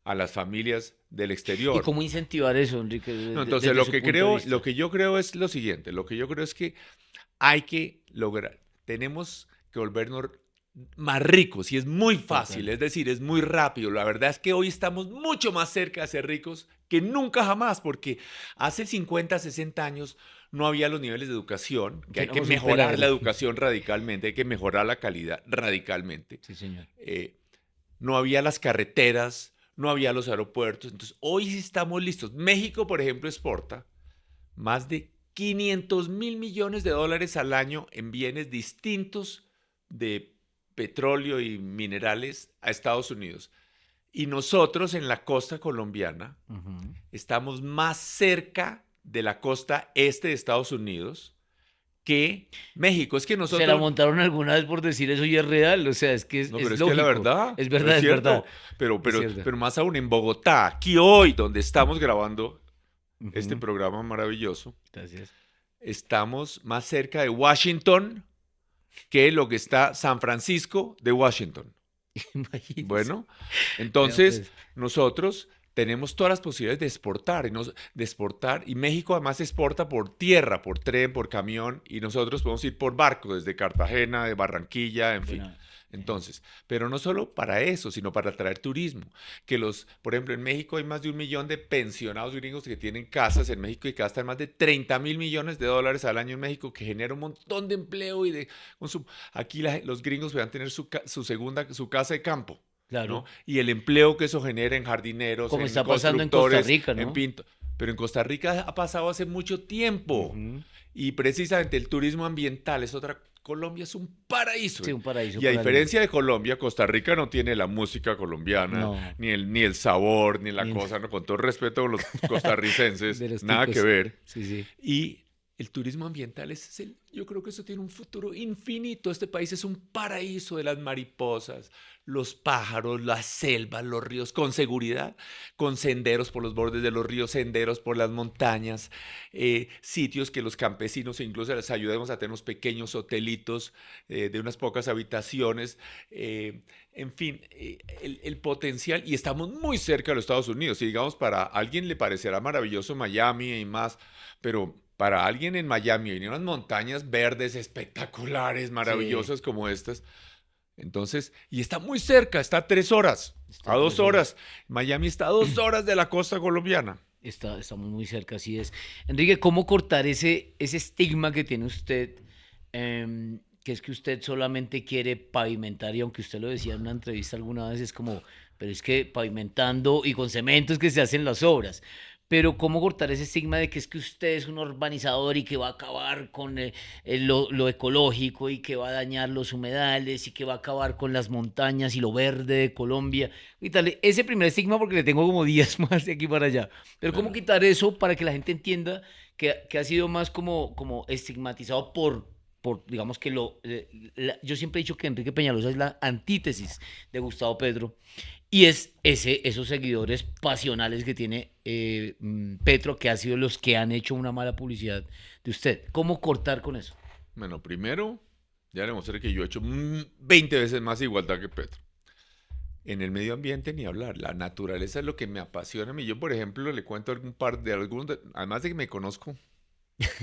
a las familias del ¿Y exterior. cómo incentivar eso, Enrique, No, entonces desde su punto de lo vista? que yo creo es lo siguiente, lo que yo creo es que hay que lograr, tenemos que volvernos más ricos y es muy fácil, Total. es decir, es muy rápido. La verdad es que hoy estamos mucho más cerca de ser ricos que nunca jamás, porque hace 50, 60 años no había los niveles de educación, que hay que Tenemos un mejorar la peladero. educación radicalmente, hay que mejorar la calidad radicalmente. Sí, señor. Eh, no había las carreteras, no había los aeropuertos. Entonces, hoy sí estamos listos. México, por ejemplo, exporta más de 500.000 millones de dólares al año en bienes distintos de petróleo y minerales a Estados Unidos. Y nosotros en la costa colombiana Ujú. estamos más cerca de la costa este de Estados Unidos que México. Es que Se la nosotros, montaron alguna vez por decir eso y es real, o sea, es que no, pero es es que es la lógico, verdad, es no es verdad, es verdad, cierto. Pero, es pero, cierto. pero más aún en Bogotá, aquí hoy, donde estamos grabando este Ujú. programa maravilloso, Gracias. estamos más cerca de Washington que lo que está San Francisco de Washington. Imagínese. Bueno, Vea entonces pues. nosotros tenemos todas las posibilidades de exportar, y México además exporta por tierra, por tren, por camión, y nosotros podemos ir por barco desde Cartagena, de Barranquilla, en fin. Bueno, Entonces, pero no solo para eso, sino para atraer turismo. Por ejemplo, en México hay más de 1 millón de pensionados gringos que tienen casas en México y que gastan más de 30.000 millones de dólares al año en México, que genera un montón de empleo y de consumo. Aquí los gringos van a tener su casa de campo, ¿no? claro, Y el empleo que eso genera en jardineros, como en está pasando en Costa constructores, Rica, en ¿no? pinto. Pero en Costa Rica ha pasado hace mucho tiempo. Ujú. Y precisamente el turismo ambiental es otra. Colombia es un paraíso. Sí, un paraíso Y a para el... diferencia de Colombia, Costa Rica no tiene la música colombiana, No, ni el sabor, ni la ni- cosa, ¿no? Con todo respeto a los costarricenses, de los nada que ticos. ver. Sí, sí. Y el turismo ambiental yo creo que eso tiene un futuro infinito. Este país es un paraíso de las mariposas, los pájaros, las selvas, los ríos, con seguridad, con senderos por los bordes de los ríos, senderos por las montañas, sitios que los campesinos incluso les ayudemos a tener unos pequeños hotelitos de unas pocas habitaciones. En fin, el potencial, y estamos muy cerca de los Estados Unidos. Y digamos, para alguien le parecerá maravilloso Miami y más, pero para alguien en Miami hay unas montañas verdes espectaculares, Sí, maravillosas como estas. Entonces, y está muy cerca, está a 3 horas, está a a dos 3 horas. horas. Miami está a 2 horas de la costa colombiana. Estamos muy cerca, así es. Enrique, ¿cómo cortar ese estigma que tiene usted, que es que usted solamente quiere pavimentar, y aunque usted lo decía en una entrevista alguna vez, es como, pero es que pavimentando y con cemento es que se hacen las obras. Pero ¿cómo cortar ese estigma de que es que usted es un urbanizador y que va a acabar con lo ecológico y que va a dañar los humedales y que va a acabar con las montañas y lo verde de Colombia? Quítale ese primer estigma porque le tengo como 10 más de aquí para allá. Pero ¿cómo Bueno, quitar eso para que la gente entienda que ha sido más como estigmatizado digamos que yo siempre he dicho que Enrique Peñalosa es la antítesis de Gustavo Petro y es esos seguidores pasionales que tiene Petro, que ha sido los que han hecho una mala publicidad de usted? ¿Cómo cortar con eso? bueno, primero, ya le mostré que yo he hecho 20 veces más igualdad que Petro. En el medio ambiente ni hablar, la naturaleza es lo que me apasiona a mí. Yo, por ejemplo, le cuento además de que me conozco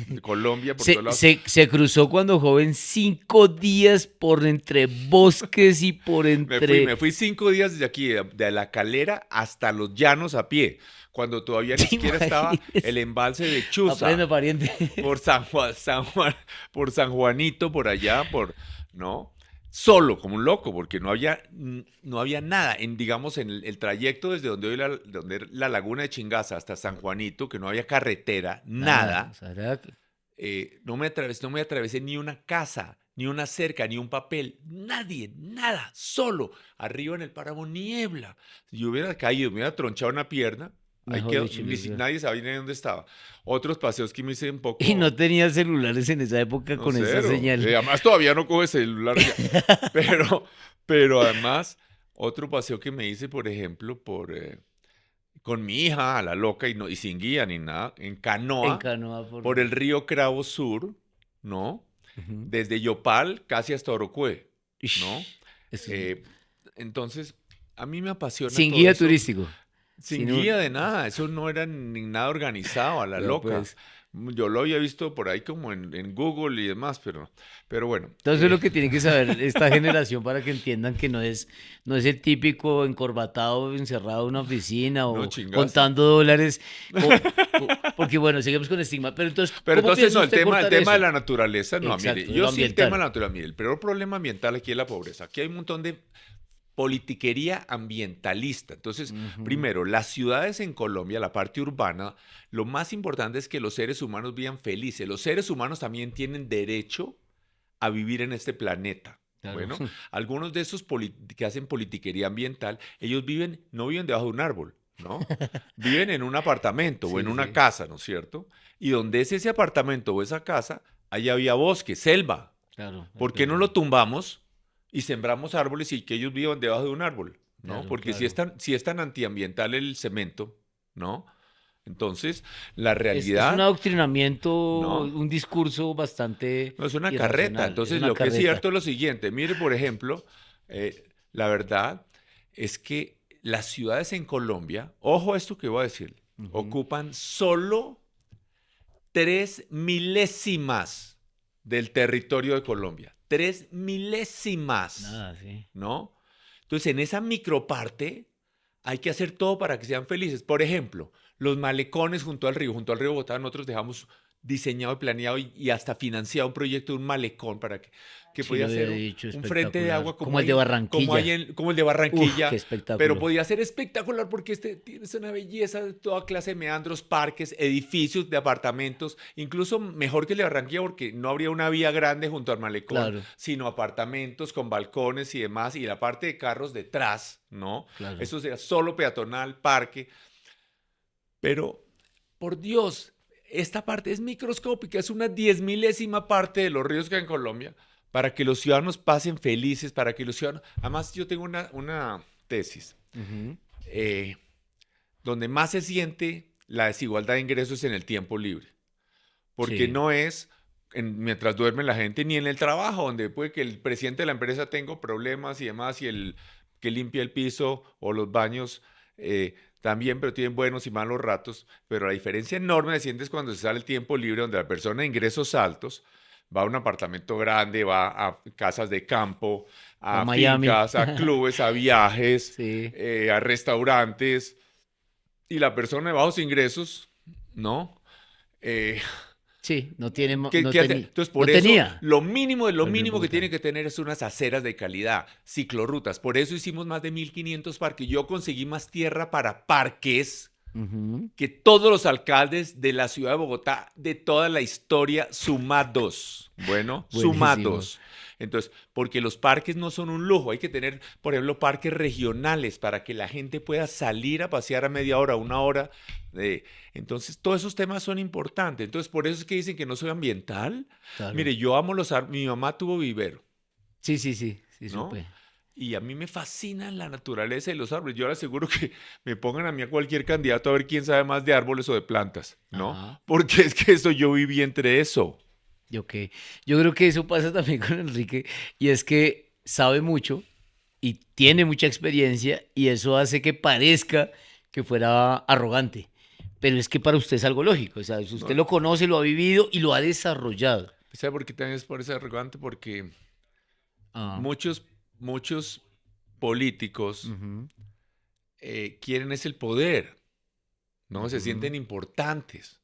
de Colombia por todos lados. Se cruzó cuando joven 5 días por entre bosques y por Me fui, me entre... fui 5 días desde aquí, de La Calera hasta Los Llanos a pie, cuando todavía ni siquiera estaba el Imagínese. embalse de Aprenda, Chuza, pariente. por San Juan, por San Juanito, por allá, ¿no? Solo, como un loco, porque no había nada, digamos, en el trayecto desde donde la laguna de Chingaza hasta San Juanito, que no había carretera, Nada, o nada. sea, era... No me atravesé ni una casa, ni una cerca, ni un papel, nadie, nada, solo, arriba en el páramo niebla. Si yo hubiera caído, me hubiera tronchado una pierna, Ahí Mejor quedó, dicho, o sea. nadie sabía ni dónde estaba. Otros paseos que me hice un Y no poco, tenía celulares en esa época no, con esa cero. señal. Además todavía no coge celular ya. Pero, pero además, otro paseo que me hice, por ejemplo, con mi hija, a la loca, y, no, y sin guía ni nada, en En canoa, canoa por... por el río Cravo Sur, ¿no? Ujú. Desde Yopal casi hasta Orocue, ¿no? Ish, eso es- Eh, entonces, a mí me apasiona Sin todo guía eso. turístico. Sin Sin guía un... de nada, eso no era ni nada organizado, a la Ya loca. pues. Yo lo había visto por ahí como en Google y demás, pero bueno, Entonces es lo que tiene que saber esta generación para que entiendan que no es el típico encorbatado, encerrado en una oficina no o chingazo. contando dólares. Porque bueno, seguimos con estigma. Pero entonces, Pero ¿cómo entonces piensa no, usted el cortar tema de eso? la naturaleza, no, mire, Exacto, de yo lo sí el tema de ambiental. la naturaleza, mire, el peor problema ambiental aquí es la pobreza. Aquí hay un montón de politiquería ambientalista. Entonces, Ujú. primero, las ciudades en Colombia, la parte urbana, lo más importante es que los seres humanos vivan felices. Los seres humanos también tienen derecho a vivir en este planeta. Claro. Bueno, algunos de esos que hacen politiquería ambiental, ellos viven, no viven debajo de un árbol, ¿no? Viven en un apartamento o en Sí, una sí, casa, ¿no es cierto? Y donde es ese apartamento o esa casa, ahí había bosque, selva. claro, es ¿Por qué no verdad. lo tumbamos y sembramos árboles y que ellos vivan debajo de un árbol? ¿No? Claro, Porque claro. si es tan antiambiental el cemento, ¿no? Entonces, la Es un realidad, adoctrinamiento, ¿no? un discurso bastante No, es una carreta. irracional. Es Entonces, una lo que es carreta. cierto es lo siguiente. Mire, por ejemplo, la verdad es que las ciudades en Colombia, ojo a esto que voy a decir, Ujú. ocupan solo 3 milésimas del territorio de Colombia. 3 milésimas, Nada, sí. ¿no? Entonces, en esa microparte hay que hacer todo para que sean felices. Por ejemplo, los malecones junto al río Bogotá, nosotros dejamos diseñado y planeado y hasta financiado un proyecto de un malecón para que Sí, lo podía había ser dicho, un frente de espectacular. agua Como el de Barranquilla. como el de Uf, qué Barranquilla, pero espectáculo. podía ser espectacular porque este tiene una belleza de toda clase de meandros, parques, edificios de apartamentos, incluso mejor que el de Barranquilla porque no habría una vía grande junto al malecón, Claro, sino apartamentos con balcones y demás, y la parte de carros detrás, ¿no? claro. Eso sería solo peatonal, parque, pero por Dios, esta parte es microscópica, es una 10 milésima parte de los ríos que hay en Colombia, para que los ciudadanos pasen felices, para que los ciudadanos... Además, yo tengo una tesis, Ujú. eh, donde más se siente la desigualdad de ingresos en el tiempo libre, porque Sí, no es mientras duerme la gente, ni en el trabajo, donde puede que el presidente de la empresa tenga problemas y demás, y el que limpia el piso o los baños también, pero tienen buenos y malos ratos, pero la diferencia enorme de sientes cuando se sale el tiempo libre, donde la persona de ingresos altos va a un apartamento grande, va a casas de campo, va a a Miami. fincas, a clubes, a viajes, Sí, a restaurantes, y la persona de bajos ingresos, ¿no? Eh, sí, no tiene, ¿Qué, qué hace? Entonces, no por eso, tenía lo mínimo de lo para vivir en mínimo que Bogotá. tiene que tener es unas aceras de calidad, ciclorrutas. Por eso hicimos más de 1.500 parques. Yo conseguí más tierra para parques Ujú. que todos los alcaldes de la ciudad de Bogotá de toda la historia sumados. Bueno, Buenísimo. sumados. Entonces, porque los parques no son un lujo, hay que tener, por ejemplo, parques regionales para que la gente pueda salir a pasear a media hora, una hora. Entonces, todos esos temas son importantes. Entonces, por eso es que dicen que no soy ambiental. Claro. Mire, yo amo los árboles. Mi mamá tuvo vivero, Sí, sí, sí, sí ¿no? supe. Y a mí me fascina la naturaleza de los árboles. Yo le aseguro que me pongan a mí a cualquier candidato a ver quién sabe más de árboles o de plantas, ¿no? Ajá. Porque es que eso yo viví entre eso. Yo que yo creo que eso pasa también con Enrique y es que sabe mucho y tiene mucha experiencia y eso hace que parezca que fuera arrogante. Pero es que para usted es algo lógico, o sea, usted ¿No? lo conoce, lo ha vivido y lo ha desarrollado. ¿Sabe por qué también es por eso arrogante? Porque Ah, muchos políticos ujú, quieren es el poder, ¿no? Se ujú. sienten importantes.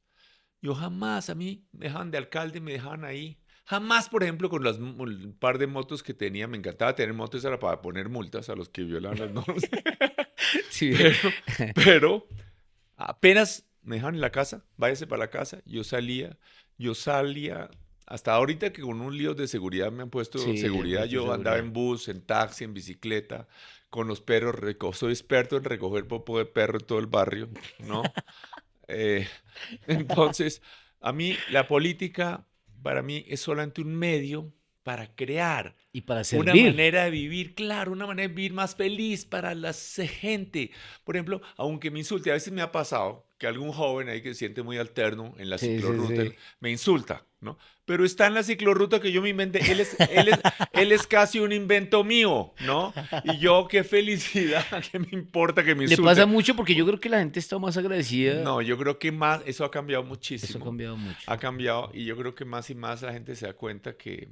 Yo jamás, a mí me dejaban de alcalde, me dejaban ahí. Jamás, por ejemplo, con un par de motos que tenía, me encantaba tener motos, era para poner multas a los que violaban las normas. Sí. Pero apenas me dejaban en la casa, váyase para la casa, yo salía, hasta ahorita que con un lío de seguridad me han puesto Sí, he seguridad, puesto yo andaba seguridad. en bus, en taxi, en bicicleta, con los perros, soy experto en recoger popó de perro en todo el barrio, ¿no? Eh, entonces, a mí la política, para mí, es solamente un medio para crear Y para una servir. manera de vivir, claro, una manera de vivir más feliz para la gente. Por ejemplo, aunque me insulte, a veces me ha pasado que algún joven ahí que se siente muy alterno en la Sí, sí, ciclorruta sí. me insulta, ¿no? Pero está en la ciclorruta que yo me inventé. Él es casi un invento mío, ¿no? Y yo, qué felicidad, qué me importa que me Le pasa insulte. mucho porque yo creo que la gente está más agradecida. No, yo creo que más, eso ha cambiado Eso ha muchísimo. cambiado mucho. Ha cambiado y yo creo que más y más la gente se da cuenta que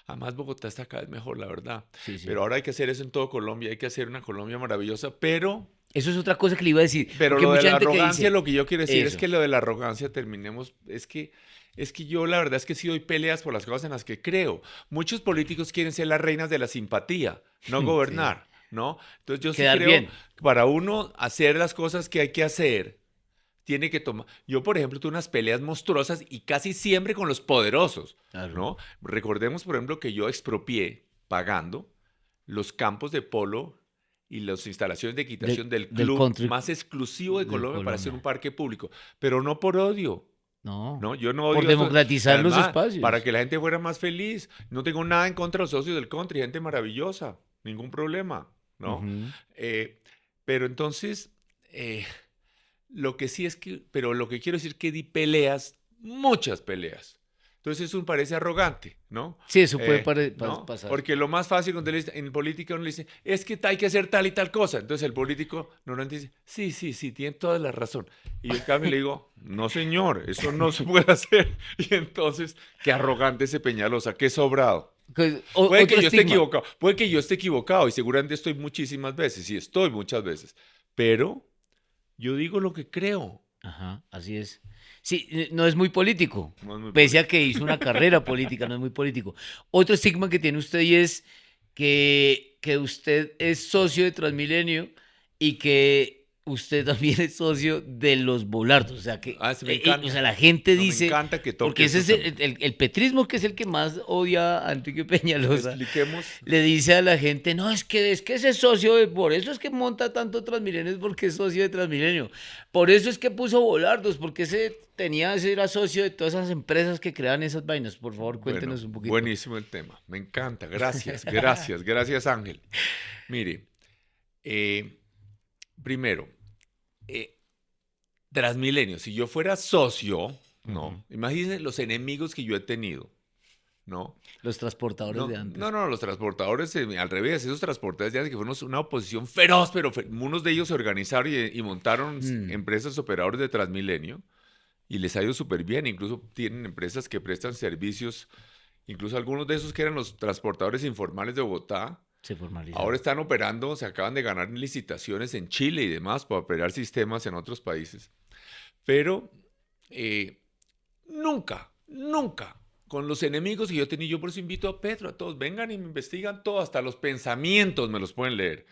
además Bogotá está cada vez mejor, la verdad. Sí, sí. Pero ahora hay que hacer eso en todo Colombia, hay que hacer una Colombia maravillosa, pero, Eso es otra cosa que le iba a decir. pero Porque hay lo de mucha la gente que arrogancia, dice lo que yo quiero decir es eso. que lo de la arrogancia terminemos, es que yo la verdad es que sí doy peleas por las cosas en las que creo. Muchos políticos quieren ser las reinas de la simpatía, no Sí. gobernar, ¿no? Entonces yo sí Quedar creo bien. que para uno hacer las cosas que hay que hacer, tiene que tomar. Yo, por ejemplo, tuve unas peleas monstruosas y casi siempre con los poderosos, Claro. ¿no? Recordemos, por ejemplo, que yo expropié, pagando, los campos de polo y las instalaciones de equitación del Del club country más exclusivo de de Colombia para hacer un Colombia. parque público, pero no por odio, No. ¿no? Yo no Por odio esto. democratizar los Además, para espacios. que la gente fuera más feliz. No tengo nada en contra de los socios del country, gente maravillosa, ningún problema, ¿no? Ujú. Eh, pero entonces, eh, lo que sí es que, pero lo que quiero decir es que di peleas, muchas peleas. Entonces eso me parece arrogante, ¿no? Sí, eso puede ¿No? pasar. Porque lo más fácil cuando en política uno le dice, es que hay que hacer tal y tal cosa. Entonces el político normalmente dice, sí, sí, sí, tiene toda la razón. Y yo en cambio le digo, no señor, eso no se puede hacer. Y entonces, qué arrogante ese Peñalosa, qué sobrado. Pues, Puede que otro yo esté estigma. equivocado, puede que yo esté equivocado y seguramente estoy muchísimas veces, y estoy muchas veces, pero yo digo lo que creo, Ajá, así es. Sí, no es muy político. no es muy Pese a que político. hizo una carrera política, no es muy político. Otro estigma que tiene usted y es que usted es socio de Transmilenio y que usted también es socio de los volardos. O sea, Sí, me encanta. la gente No, me dice, encanta que toque porque ese esos es temas. el petrismo que es el que más odia a Enrique Peñalosa, Expliquemos. le dice a la gente, no, es que ese socio, por eso es que monta tanto Transmilenio, es porque es socio de Transmilenio. Por eso es que puso volardos, porque ese era socio de todas esas empresas que crean esas vainas. Por favor, Bueno, cuéntenos un poquito. buenísimo el tema. Me encanta. Gracias, gracias, gracias Ángel. Mire, eh, primero, eh, Transmilenio, si yo fuera socio, Ujú. ¿no? Imagínense los enemigos que yo he tenido, ¿no? Los transportadores de No, no, antes. no, los transportadores, al revés, esos transportadores de antes que fueron una oposición feroz, pero unos de ellos se organizaron y montaron Mm, empresas operadores de Transmilenio y les ha ido súper bien, incluso tienen empresas que prestan servicios, incluso algunos de esos que eran los transportadores informales de Bogotá, se ahora formalizaron. están operando, se acaban de ganar licitaciones en Chile y demás para operar sistemas en otros países. Pero eh, nunca, nunca, con los enemigos que yo tenía, yo por eso invito a Petro, a todos, vengan y me investigan todo, hasta los pensamientos me los pueden leer.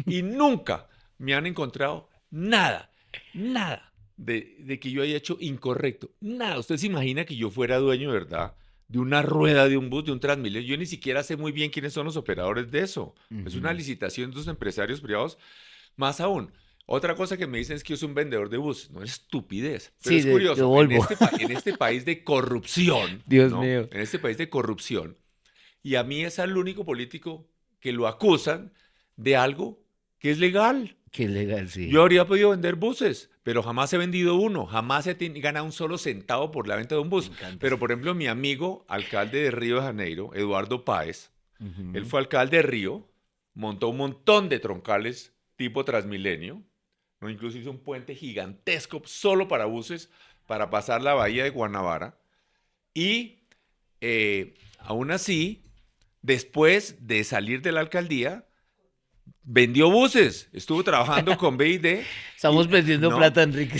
Y nunca me han encontrado nada, nada de que yo haya hecho incorrecto. Nada. Usted se imagina que yo fuera dueño, ¿verdad? De una rueda, de un bus, de un Transmilenio. Yo ni siquiera sé muy bien quiénes son los operadores de eso. Es una Ujú. licitación de los empresarios privados. Más aún, otra cosa que me dicen es que yo soy un vendedor de bus. No es estupidez. Pero Sí, es de curioso, en Volvo. este país de corrupción, Dios ¿no? mío. En este país de corrupción, y a mí es el único político que lo acusan de algo que es legal. Qué legal, Yo sí. habría podido vender buses, pero jamás he vendido uno, jamás he ganado un solo centavo por la venta de un Me bus. encanta. Pero, por ejemplo, mi amigo, alcalde de Río de Janeiro, Eduardo Páez, él Ujú. fue alcalde de Río, montó un montón de troncales tipo Transmilenio, ¿no? Incluso hizo un puente gigantesco solo para buses para pasar la bahía de Guanabara. Y aún así, después de salir de la alcaldía, vendió buses, estuvo trabajando con BID Estamos y perdiendo no, plata, Enrique.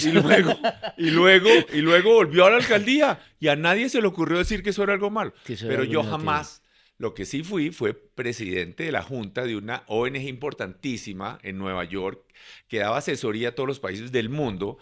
y luego volvió a la alcaldía y a nadie se le ocurrió decir que eso era algo malo. Que eso era Pero algo yo negativo. jamás, lo que sí fue presidente de la junta de una ONG importantísima en Nueva York que daba asesoría a todos los países del mundo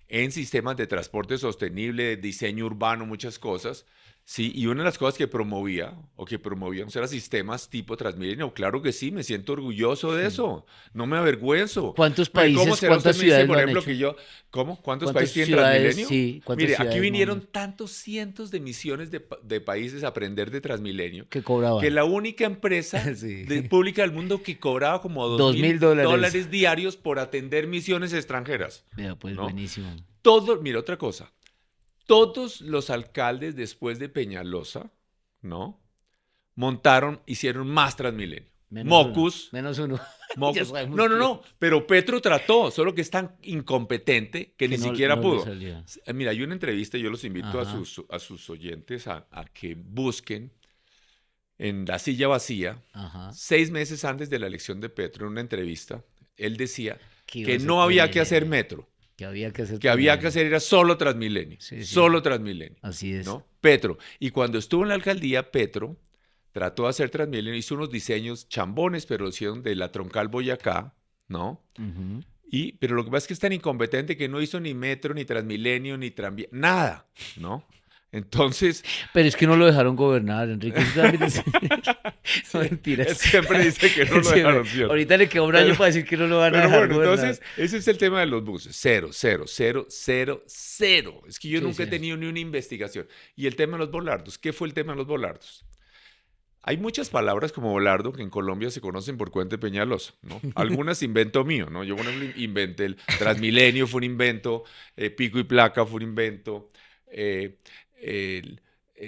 en sistemas de transporte sostenible, de diseño urbano, muchas cosas. Sí, y una de las cosas que promovía, o que promovíamos, era sistemas tipo Transmilenio. Claro que sí, me siento orgulloso de Sí. eso, no me avergüenzo. ¿Cuántos Porque ¿cómo países, será? Usted cuántas me dice, ciudades por lo han ejemplo, que hecho? yo, ¿cómo? ¿Cuántos ¿Cuántas países tienen ciudades, Transmilenio? sí, cuántas Mire, aquí ciudades más o vinieron menos tantos cientos de millones de países a aprender de Transmilenio, que que cobraban? la única empresa Sí. pública del mundo que cobraba como dos Dos mil mil dólares. dólares diarios por atender misiones extranjeras, Vea, pues ¿no? buenísimo. Todo, mira, otra cosa. Todos los alcaldes después de Peñalosa, ¿no? Hicieron más Transmilenio. Menos uno. Mocus, Menos uno. Ya Mocus. sabemos No, no, que, no. Pero Petro trató, solo que es tan incompetente que que ni no, siquiera no le pudo. salía. Mira, hay una entrevista, yo los invito Ajá. a sus oyentes a que busquen en La Silla Vacía, Ajá. 6 meses antes de la elección de Petro, en una entrevista, él decía Que iba que a ser no había que hacer Transmilenio. metro, Que había que hacer que había que Transmilenio. hacer era solo Transmilenio, Sí, sí. solo Transmilenio, Así es. ¿no? Petro. Y cuando estuvo en la alcaldía, Petro trató de hacer Transmilenio, hizo unos diseños chambones, pero lo hicieron de la Troncal Boyacá, ¿no? Ujú. Pero lo que pasa es que es tan incompetente que no hizo ni metro, ni Transmilenio, ni tranvía, nada, ¿no? Entonces, Pero es que no lo dejaron gobernar, Enrique. Eso también es- sí, No, él mentiras. siempre dice que no lo Siempre. dejaron, ¿cierto? Ahorita le queda un año Pero, para decir que no lo van a pero dejar bueno, gobernar. entonces, ese es el tema de los buses. Cero, cero, cero, cero, cero. Es que yo Sí, nunca he sí. tenido ni una investigación. Y el tema de los volardos, ¿qué fue el tema de los volardos? Hay muchas palabras como volardo que en Colombia se conocen por cuenta de Peñalosa, ¿no? Algunas invento mío, ¿no? Yo, por ejemplo, inventé el Transmilenio, fue un invento, pico y placa fue un invento, eh, el-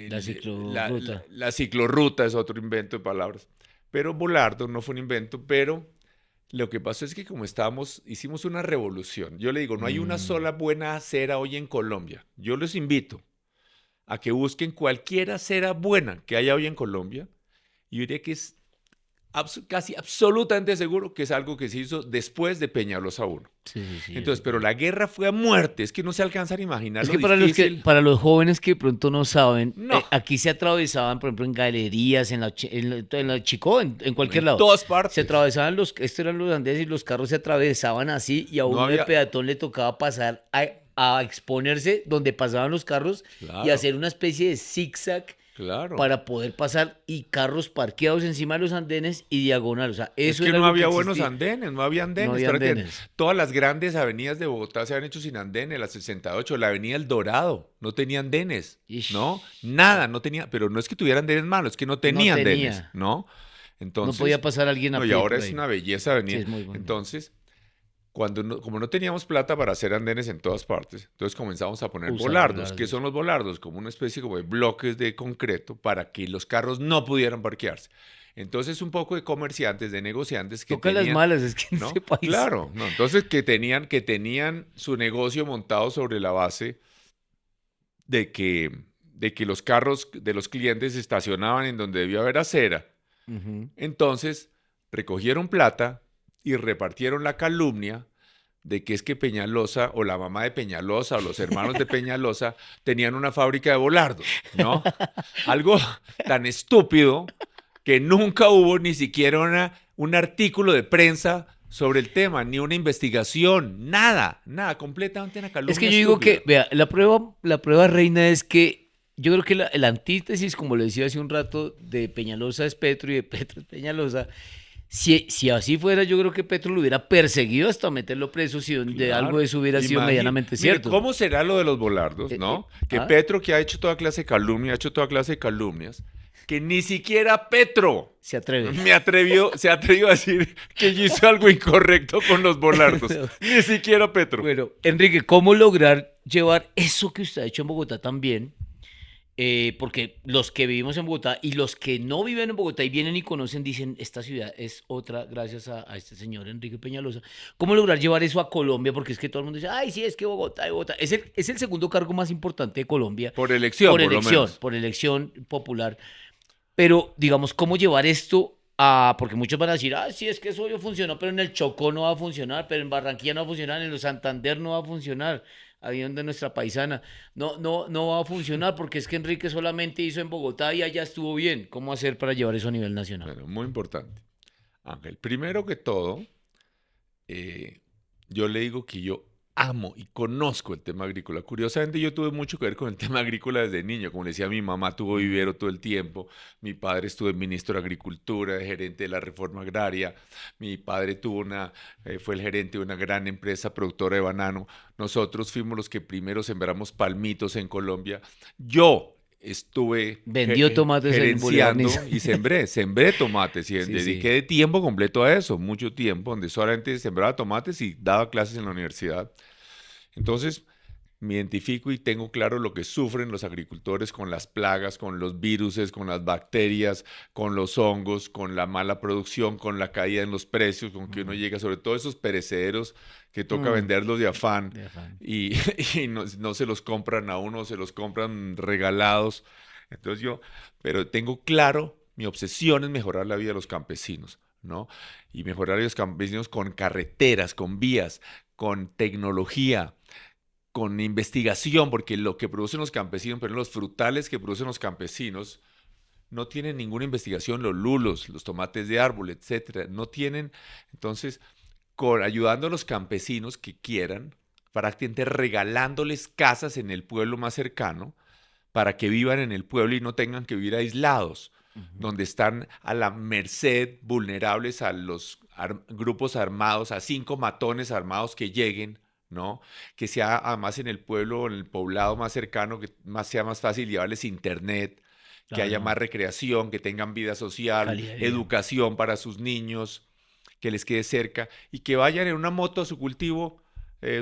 La ciclorruta. la ciclorruta es otro invento de palabras. Pero volardo no fue un invento, pero lo que pasó es que como hicimos una revolución. Yo le digo, no hay una Mm. sola buena acera hoy en Colombia. Yo les invito a que busquen cualquier acera buena que haya hoy en Colombia. Y yo diría que es casi absolutamente seguro que es algo que se hizo después de Peñalosa 1. Sí, sí, sí, Entonces, pero la guerra fue a muerte. Es que no se alcanzan a imaginar es lo que difícil. para los jóvenes que de pronto no saben, No, aquí se atravesaban, por ejemplo, en galerías, en la Chicó, en cualquier en lado. todas Se partes. atravesaban estos eran los andenes y los carros se atravesaban así y a No uno de había, peatón le tocaba pasar a exponerse donde pasaban los carros y claro, hacer una especie de zigzag claro. para poder pasar y carros parqueados encima de los andenes y diagonal. O sea, Es eso que era no algo que había buenos existía. andenes, no había No andenes. había Prácticamente andenes. todas las grandes avenidas de Bogotá se habían hecho sin andenes. La 68, la avenida El Dorado, no tenía andenes, ¿no? Ish, Nada, no tenía. Pero no es que tuvieran andenes malos, es que no no tenía andenes, tenía. ¿no? No podía Entonces, pasar alguien no, a y pie ahora por es ahí. una belleza Sí, avenida. es muy bueno. Entonces, como no teníamos plata para hacer andenes en todas partes, entonces comenzamos a poner Usar volardos. ¿Qué volardos. son los volardos? Como una especie como de bloques de concreto para que los carros no pudieran parquearse. Entonces, un poco de comerciantes, de negociantes que Toca las tenían, malas, es que en ¿no? este país. Claro, no. Entonces, que tenían su negocio montado sobre la base de que los carros de los clientes se estacionaban en donde debía haber acera. Ujú. Entonces, recogieron plata y repartieron la calumnia de que es que Peñalosa o la mamá de Peñalosa o los hermanos de Peñalosa tenían una fábrica de volardos, ¿no? Algo tan estúpido que nunca hubo ni siquiera un artículo de prensa sobre el tema, ni una investigación, nada, nada, completamente una Es calumnia que yo digo estúpida. que, vea, la prueba reina es que yo creo que la antítesis, como le decía hace un rato, de Peñalosa es Petro y de Petro es Peñalosa. Si así fuera, yo creo que Petro lo hubiera perseguido hasta meterlo preso si de algo Claro. de eso hubiera sido medianamente Mire, cierto. ¿cómo será lo de los volardos, no? Que ¿Ah? Petro, que ha hecho toda clase de calumnia, ha hecho toda clase de calumnias, que ni siquiera Petro Se atreve. se atrevió a decir que yo hice algo incorrecto con los volardos. Ni siquiera Petro. Bueno, Enrique, ¿cómo lograr llevar eso que usted ha hecho en Bogotá también? Porque los que vivimos en Bogotá y los que no viven en Bogotá y vienen y conocen, dicen, esta ciudad es otra gracias a este señor Enrique Peñalosa. ¿Cómo lograr llevar eso a Colombia? Porque es que todo el mundo dice, ay, sí, es que Bogotá, Bogotá. Es el segundo cargo más importante de Colombia Por elección, por lo menos. por elección popular. Pero, digamos, ¿cómo llevar esto a...? Porque muchos van a decir, ah, sí, es que eso ya funcionó, pero en el Chocó no va a funcionar, pero en Barranquilla no va a funcionar, en el Santander no va a funcionar, ahí donde nuestra paisana. No va a funcionar porque es que Enrique solamente hizo en Bogotá y allá estuvo bien. ¿Cómo hacer para llevar eso a nivel nacional? Bueno, muy importante. Ángel, primero que todo, yo le digo que yo amo y conozco el tema agrícola. Curiosamente, yo tuve mucho que ver con el tema agrícola desde niño. Como le decía, mi mamá tuvo vivero todo el tiempo, mi padre estuvo ministro de Agricultura, gerente de la reforma agraria, mi padre fue el gerente de una gran empresa productora de banano. Nosotros fuimos los que primero sembramos palmitos en Colombia. Yo estuve Vendió tomates en Bolívar gerenciando Niza. y sembré tomates y Sí, dediqué sí. de tiempo completo a eso, mucho tiempo, donde solamente sembraba tomates y daba clases en la universidad. Entonces, me identifico y tengo claro lo que sufren los agricultores con las plagas, con los viruses, con las bacterias, con los hongos, con la mala producción, con la caída en los precios, con que uno Mm, llega, sobre todo esos perecederos que toca mm, venderlos de afán de afán. y, y no se los compran a uno, se los compran regalados. Entonces pero tengo claro, mi obsesión es mejorar la vida de los campesinos, ¿no? Y mejorar a los campesinos con carreteras, con vías, con tecnología, con investigación, porque lo que producen los campesinos, pero los frutales que producen los campesinos, no tienen ninguna investigación, los lulos, los tomates de árbol, etcétera, no tienen, entonces, ayudando a los campesinos que quieran, prácticamente regalándoles casas en el pueblo más cercano, para que vivan en el pueblo y no tengan que vivir aislados, Ujú. donde están a la merced, vulnerables a los grupos armados, a 5 matones armados que lleguen, ¿no? Que sea además en el pueblo, en el poblado más cercano, sea más fácil llevarles internet, que haya más Claro, recreación, que tengan vida social, calidad de vida. educación para sus niños, que les quede cerca y que vayan en una moto a su cultivo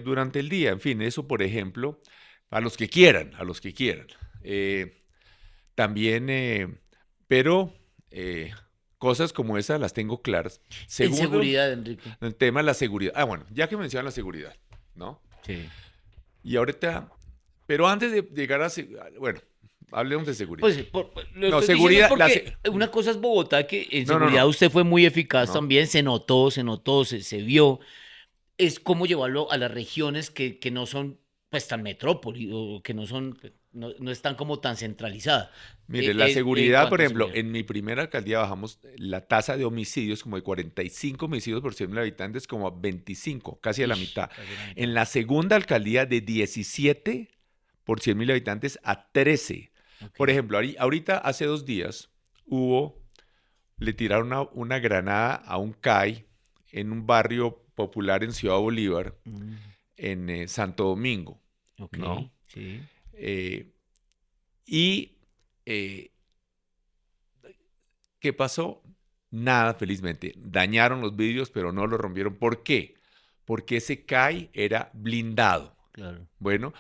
durante el día. En fin, eso por ejemplo, a los que quieran, a los que quieran. Eh, también, pero cosas como esas las tengo claras. En Segundo, seguridad, Enrique. el tema de la seguridad. Ah, bueno, ya que mencionan la seguridad, ¿no? Sí. Y ahorita, pero antes de llegar bueno, hablemos de seguridad. Pues lo No, estoy diciendo es seguridad, porque una cosa es Bogotá, que en no, no, seguridad no, usted fue muy eficaz no. también, se vio. Es cómo llevarlo a las regiones que no son pues tan metrópoli o que no son, pues, no están como tan centralizadas Mire, la en seguridad, por cuanto a ejemplo, seguridad. en mi primera alcaldía bajamos la tasa de homicidios como de 45 homicidios por 100.000 habitantes como a 25, casi a la Ish, mitad. casi la mitad. En la segunda alcaldía de 17 por 100.000 habitantes a 13. Ok. Por ejemplo, ahorita hace 2 días le tiraron una granada a un CAI en un barrio popular en Ciudad Bolívar, Mm, en Santo Domingo, ok, ¿no? sí. Eh, y eh, ¿qué pasó? Nada, felizmente. Dañaron los vidrios, pero no los rompieron. ¿Por qué? Porque ese CAI era blindado. Claro. Bueno,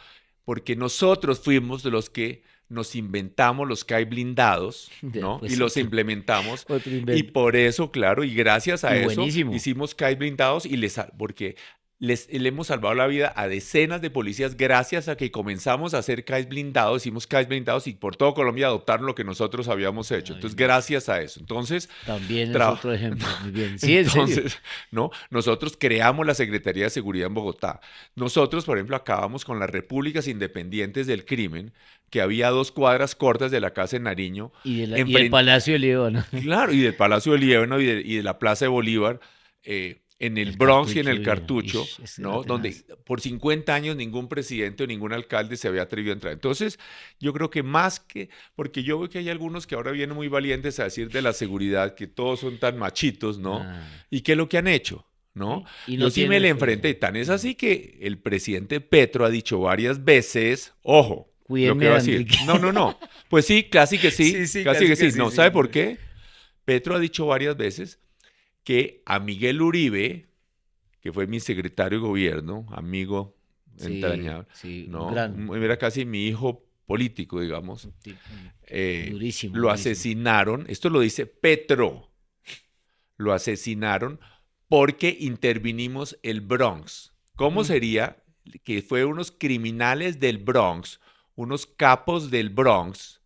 porque nosotros fuimos de los que nos inventamos los CAI blindados, ¿no? Y Pues los otro, implementamos. otro Y invento. por eso, claro, y gracias Y a eso, buenísimo. hicimos CAI blindados porque le hemos salvado la vida a decenas de policías gracias a que comenzamos a hacer CAIs blindados, hicimos CAIs blindados y por todo Colombia adoptaron lo que nosotros habíamos hecho. Ay, Entonces, no. gracias a eso. Entonces, También es traba- otro ejemplo. Muy bien. Sí, en serio. entonces, ¿no? Nosotros creamos la Secretaría de Seguridad en Bogotá. Nosotros, por ejemplo, acabamos con las repúblicas independientes del crimen, que había 2 cuadras cortas de la casa en Nariño, Y el Palacio de Líbano. claro, y del Palacio del Líbano y de la Plaza de Bolívar, en el El Bronx y en cartucho. el Cartucho, Ese era ¿no? Donde tenaz. por 50 años ningún presidente o ningún alcalde se había atrevido a entrar. Entonces, yo creo que más que, porque yo veo que hay algunos que ahora vienen muy valientes a decir de la seguridad que todos son tan machitos, ¿no? Ah, ¿Y qué es lo que han hecho? ¿No? sí. Y Yo no sí me tiene le enfrenté, experiencia. tan es así que el presidente Petro ha dicho varias veces, ojo, lo que Cuídeme, va a decir. Enrique. No, no, no. Pues sí, casi que sí, Sí, casi casi que que sí. sí, No, sí. ¿sabe por qué? Petro ha dicho varias veces que a Miguel Uribe, que fue mi secretario de gobierno, amigo Sí, entrañable, sí, un ¿no? gran Era casi mi hijo político, digamos. un tipo eh, durísimo, lo durísimo. asesinaron, esto lo dice Petro, lo asesinaron porque intervinimos el Bronx. ¿Cómo Mm, sería que fue unos criminales del Bronx, unos capos del Bronx,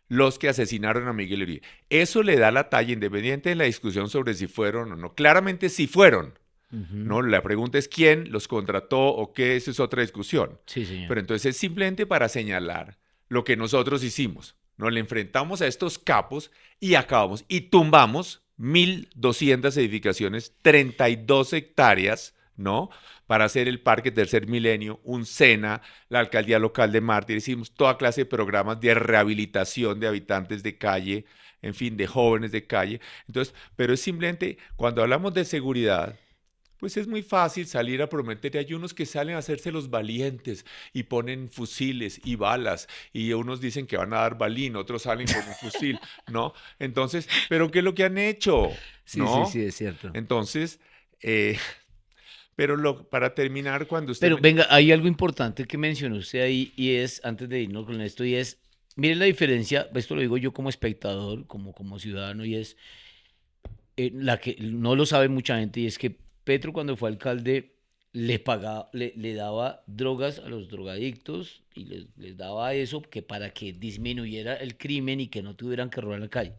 los que asesinaron a Miguel Uribe? Eso le da la talla, independiente de la discusión sobre si fueron o no. Claramente sí fueron, ujú. ¿no? La pregunta es quién los contrató o qué, esa es otra discusión. Sí, señor. Pero entonces es simplemente para señalar lo que nosotros hicimos. Nos le enfrentamos a estos capos y acabamos y tumbamos 1.200 edificaciones, 32 hectáreas ¿no? Para hacer el Parque Tercer Milenio, un SENA, la Alcaldía Local de Marte, hicimos toda clase de programas de rehabilitación de habitantes de calle, en fin, de jóvenes de calle. Entonces, pero es simplemente, cuando hablamos de seguridad, pues es muy fácil salir a prometer. Hay unos que salen a hacerse los valientes y ponen fusiles y balas y unos dicen que van a dar balín, otros salen con un fusil, ¿no? Entonces, ¿pero qué es lo que han hecho? Sí, sí, ¿No? sí, es cierto. Entonces, pero para terminar, cuando usted Pero venga, hay algo importante que mencionó usted ahí y es, antes de irnos con esto, y es, miren la diferencia, esto lo digo yo como espectador, como ciudadano, y es la que no lo sabe mucha gente, y es que Petro cuando fue alcalde le daba drogas a los drogadictos y les daba eso que para que disminuyera el crimen y que no tuvieran que robar en la calle.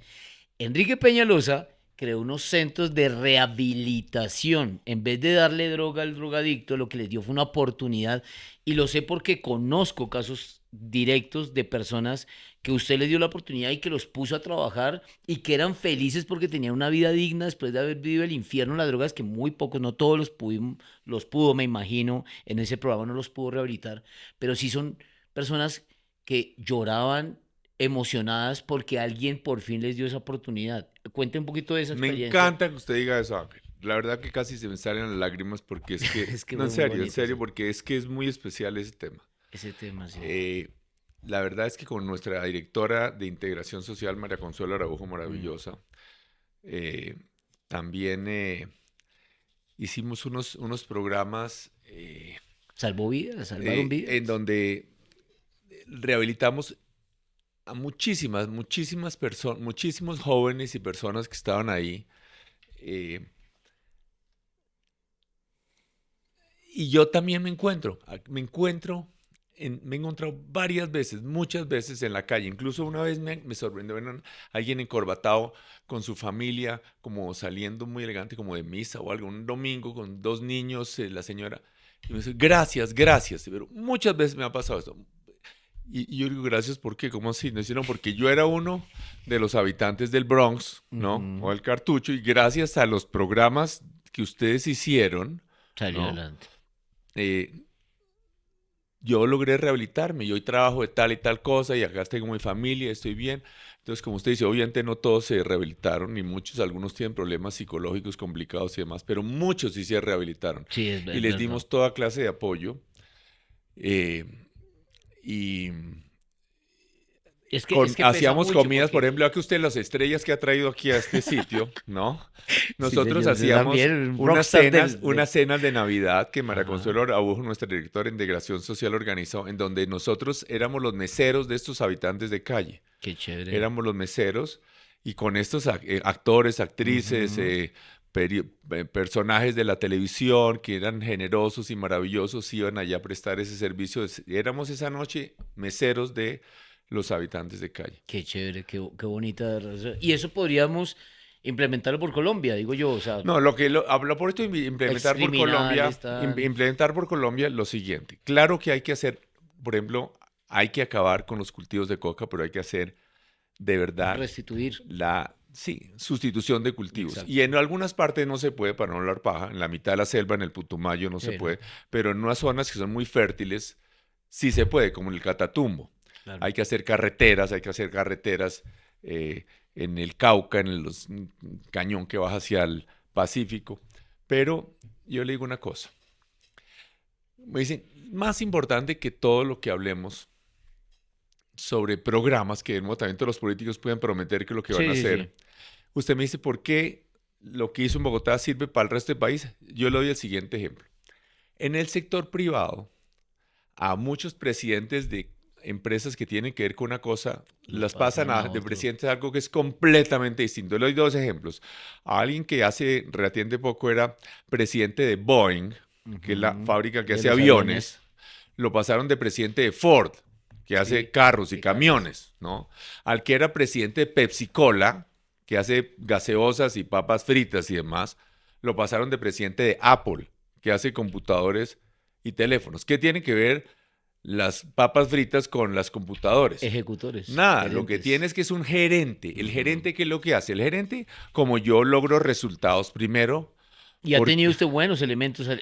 Enrique Peñalosa creó unos centros de rehabilitación. En vez de darle droga al drogadicto, lo que les dio fue una oportunidad. Y lo sé porque conozco casos directos de personas que usted les dio la oportunidad y que los puso a trabajar y que eran felices porque tenían una vida digna después de haber vivido el infierno. Las drogas que muy pocos, no todos los pudo, me imagino, en ese programa no los pudo rehabilitar, pero sí son personas que lloraban emocionadas porque alguien por fin les dio esa oportunidad. Cuente un poquito de esa me experiencia. encanta que usted diga eso, Ángel. La verdad que casi se me salen las lágrimas porque es que, Es que no, fue muy en bonito serio, porque es que es muy especial ese tema. ese tema, sí. La verdad es que con nuestra directora de Integración Social, María Consuelo Araujo, Mm. maravillosa, eh, también hicimos unos programas Salvó vidas, salvaron en vidas. donde rehabilitamos a muchísimas personas, muchísimos jóvenes y personas que estaban ahí. eh, y yo también me he encontrado varias veces, muchas veces en la calle. Incluso una vez me sorprendió ver a alguien encorbatado con su familia, como saliendo muy elegante, como de misa o algo, un domingo con dos niños, la señora. Y me dice, gracias, gracias. Pero muchas veces me ha pasado esto. Y yo digo, gracias, ¿por qué? ¿Cómo así? No, sino porque yo era uno de los habitantes del Bronx, ¿no? O Ujú. del Cartucho, y gracias a los programas que ustedes hicieron, Salió ¿no? adelante. Eh, yo logré rehabilitarme. Yo hoy trabajo de tal y tal cosa y acá tengo mi familia, estoy bien. Entonces, como usted dice, obviamente no todos se rehabilitaron, ni muchos, algunos tienen problemas psicológicos complicados y demás, pero muchos sí se rehabilitaron. Sí, Y es les verdad. dimos toda clase de apoyo. eh, y Es que pesa hacíamos mucho comidas, por porque... ejemplo, a que usted las estrellas que ha traído aquí a este sitio, ¿no? Sí, Nosotros señor, usted hacíamos también, un rockstar unas cenas de Navidad que María Ajá, Consuelo Araujo, nuestra directora de integración social, organizó, en donde nosotros éramos los meseros de estos habitantes de calle. qué chévere. Éramos los meseros y con estos actores, actrices, Ujú. personajes de la televisión que eran generosos y maravillosos iban allá a prestar ese servicio. Éramos esa noche meseros de los habitantes de calle. Qué chévere, qué bonita relación. Y eso podríamos implementarlo por Colombia, digo yo, o sea, No, lo que hablo por esto, excriminales, tan... implementar por Colombia lo siguiente. Claro que hay que hacer, por ejemplo, hay que acabar con los cultivos de coca, pero hay que hacer de verdad restituir. sí, sustitución de cultivos. Y Exacto. en algunas partes no se puede para no hablar paja, en la mitad de la selva, en el Putumayo no se Sí, puede, no, pero en unas zonas que son muy fértiles sí se puede, como en el Catatumbo. claro. Hay que hacer carreteras en el Cauca, cañón que baja hacia el Pacífico. Pero yo le digo una cosa, me dicen, más importante que todo lo que hablemos sobre programas que en un momento los políticos pueden prometer que lo que van a Sí, sí, sí. hacer. Usted me dice, ¿por qué lo que hizo en Bogotá sirve para el resto del país? Yo le doy el siguiente ejemplo. En el sector privado, a muchos presidentes de empresas que tienen que ver con una cosa, Los las pasan pasan a de otro. presidentes a algo que es completamente distinto. Le doy dos ejemplos. A alguien que hace relativamente poco era presidente de Boeing, que es la Ujú. fábrica que De hace los aviones. aviones, lo pasaron de presidente de Ford, que hace Sí, carros y de carros. camiones, ¿no? Al que era presidente de Pepsi Cola, que hace gaseosas y papas fritas y demás, lo pasaron de presidente de Apple, que hace computadores y teléfonos. ¿Qué tiene que ver las papas fritas con las computadores? Ejecutores, Nada, lo que tiene gerentes. es que es un gerente. ¿El Ujú. gerente qué es lo que hace? El gerente, como yo logro resultados primero, Y ha tenido usted buenos elementos, ha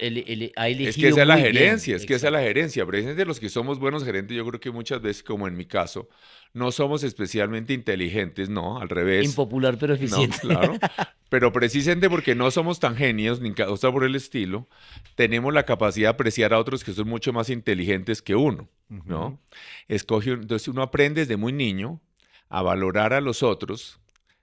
Es que elegido esa es la muy bien. gerencia, es que esa es la Exacto. gerencia. Precisamente los que somos buenos gerentes, yo creo que muchas veces, como en mi caso, no somos especialmente inteligentes, no, al revés, Impopular pero no, eficiente. claro. Pero precisamente porque no somos tan genios ni cosa por el estilo, tenemos la capacidad de apreciar a otros que son mucho más inteligentes que uno, Ujú. ¿no? Entonces uno aprende desde muy niño a valorar a los otros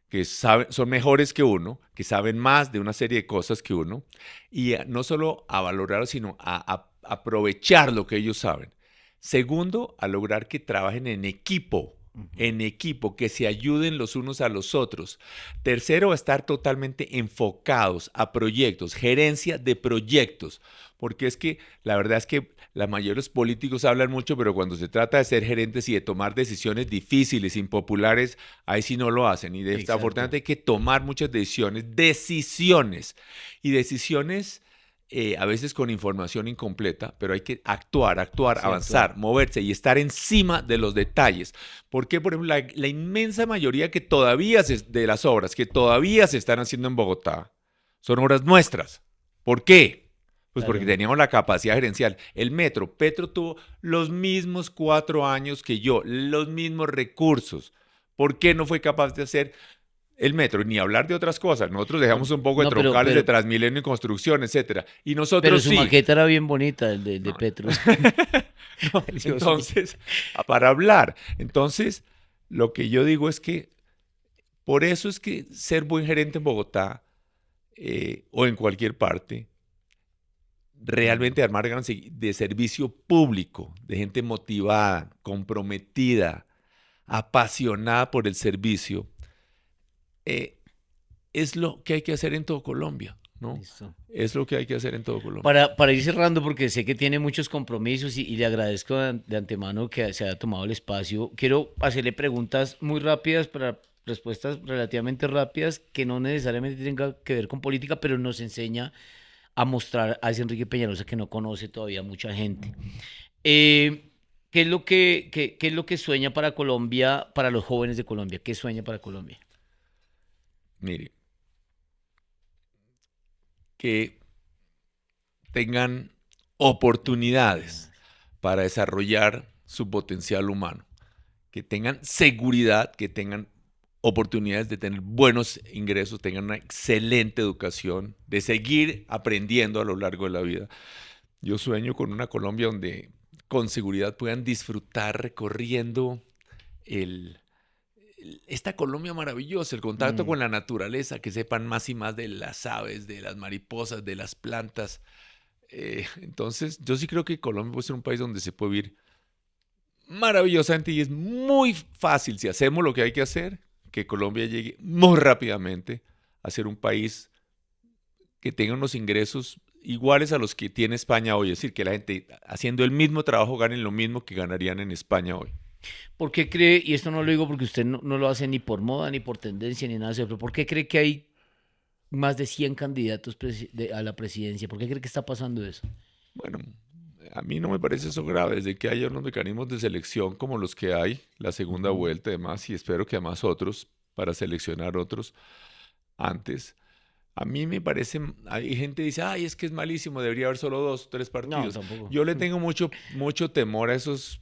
que saben, son mejores que uno, que saben más de una serie de cosas que uno, y no solo a valorar, sino a aprovechar lo que ellos saben. Segundo, a lograr que trabajen Ujú. en equipo, que se ayuden los unos a los otros. Tercero, a estar totalmente enfocados a proyectos, gerencia de proyectos, porque es que la verdad es que la mayoría de los políticos hablan mucho, pero cuando se trata de ser gerentes y de tomar decisiones difíciles, impopulares, ahí sí no lo hacen. Y Exacto, desafortunadamente hay que tomar muchas decisiones. Y decisiones a veces con información incompleta, pero hay que actuar, sí, actuar. avanzar, moverse y estar encima de los detalles. Porque, por ejemplo, la inmensa mayoría que todavía de las obras que todavía se están haciendo en Bogotá son obras nuestras. ¿Por qué? Pues porque Claro. teníamos la capacidad gerencial. El metro, Petro tuvo los mismos 4 años que yo, los mismos recursos. ¿Por qué no fue capaz de hacer el metro? Ni hablar de otras cosas. Nosotros dejamos un poco de No, troncales de Transmilenio en construcción, etcétera. Y pero nosotros su sí. maqueta era bien bonita, el de No. Petro. No, Yo sí. entonces, para hablar. Entonces, lo que yo digo es que por eso es que ser buen gerente en Bogotá o en cualquier parte, Mm. realmente armar ganas de servicio público, de gente motivada, comprometida, apasionada por el servicio, eh, es lo que hay que hacer en todo Colombia, ¿no? Listo. Es lo que hay que hacer en todo Colombia. Para ir cerrando, porque sé que tiene muchos compromisos y le agradezco de antemano que se haya tomado el espacio, quiero hacerle preguntas muy rápidas para respuestas relativamente rápidas que no necesariamente tengan que ver con política, pero nos enseña a mostrar a ese Enrique Peñalosa que no conoce todavía mucha gente. Eh, qué es lo que sueña para Colombia, para los jóvenes de Colombia? ¿Qué sueña para Colombia? Mire, que tengan oportunidades Oportunidades. para desarrollar su potencial humano, que tengan seguridad, que tengan oportunidades de tener buenos ingresos, tengan una excelente educación, de seguir aprendiendo a lo largo de la vida. Yo sueño con una Colombia donde con seguridad puedan disfrutar recorriendo el, esta Colombia maravillosa, el contacto Mm. con la naturaleza, que sepan más y más de las aves, de las mariposas, de las plantas. Entonces, yo sí creo que Colombia puede ser un país donde se puede vivir maravillosamente y es muy fácil, si hacemos lo que hay que hacer, que Colombia llegue muy rápidamente a ser un país que tenga unos ingresos iguales a los que tiene España hoy. Es decir, que la gente haciendo el mismo trabajo ganen lo mismo que ganarían en España hoy. ¿Por qué cree, y esto no lo digo porque usted no lo hace ni por moda, ni por tendencia, ni nada de eso, pero por qué cree que hay más de 100 candidatos a la presidencia? ¿Por qué cree que está pasando eso? Bueno, a mí no me parece eso grave, desde que haya unos mecanismos de selección como los que hay, la segunda Ujú. vuelta y demás, y espero que además otros, para seleccionar otros antes. A mí me parece, hay gente que dice, ay, es que es malísimo, debería haber solo 2 o 3 No, partidos. tampoco. Yo le tengo mucho temor a esos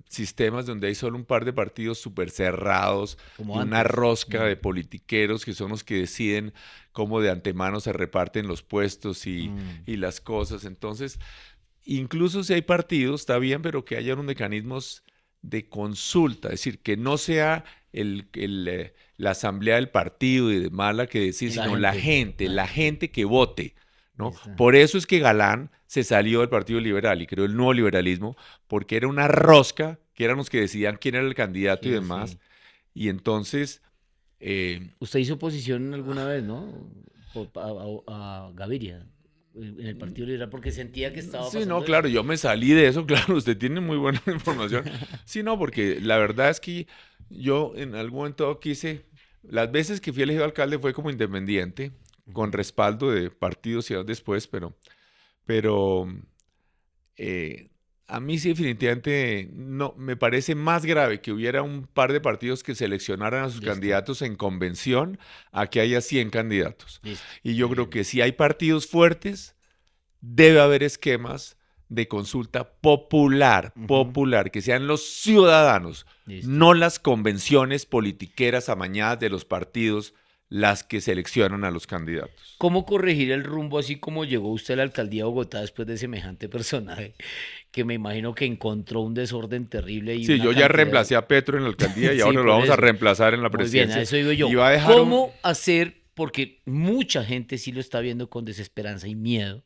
sistemas donde hay solo un par de partidos súper cerrados Como y una antes. rosca Mm. de politiqueros que son los que deciden cómo de antemano se reparten los puestos Mm. y las cosas. Entonces, incluso si hay partidos, está bien, pero que haya unos mecanismos de consulta, es decir, que no sea la asamblea del partido y demás la que decide, La sino gente. la Ah, gente que vote, ¿no? listo. Por eso es que Galán se salió del Partido Liberal y creó el nuevo liberalismo, porque era una rosca, que eran los que decidían quién era el candidato y Sí, demás, sí. y entonces, eh, Usted hizo oposición alguna vez, ¿no? A Gaviria, en el Partido Liberal, porque sentía que estaba sí, no, pasando claro, eso. yo me salí de eso, claro, usted tiene muy buena información. Sí, no, porque la verdad es que yo en algún momento quise, las veces que fui elegido alcalde fue como independiente, con Ujú. respaldo de partidos y después, pero eh, a mí sí definitivamente no, me parece más grave que hubiera un par de partidos que seleccionaran a sus Listo, candidatos en convención a que haya 100 candidatos. listo, Y yo muy creo bien. que si hay partidos fuertes, debe haber esquemas de consulta popular, Ujú, popular, que sean los ciudadanos, listo. no las convenciones politiqueras amañadas de los partidos las que seleccionan a los candidatos. ¿Cómo corregir el rumbo así como llegó usted a la alcaldía de Bogotá después de semejante personaje que me imagino que encontró un desorden terrible y Sí, una yo ya cantidad reemplacé a Petro en la alcaldía y Sí, ahora lo por vamos a eso. reemplazar en la Muy bien, a presidencia eso digo y yo. va a dejar un... ¿Cómo hacer? Porque mucha gente sí lo está viendo con desesperanza y miedo,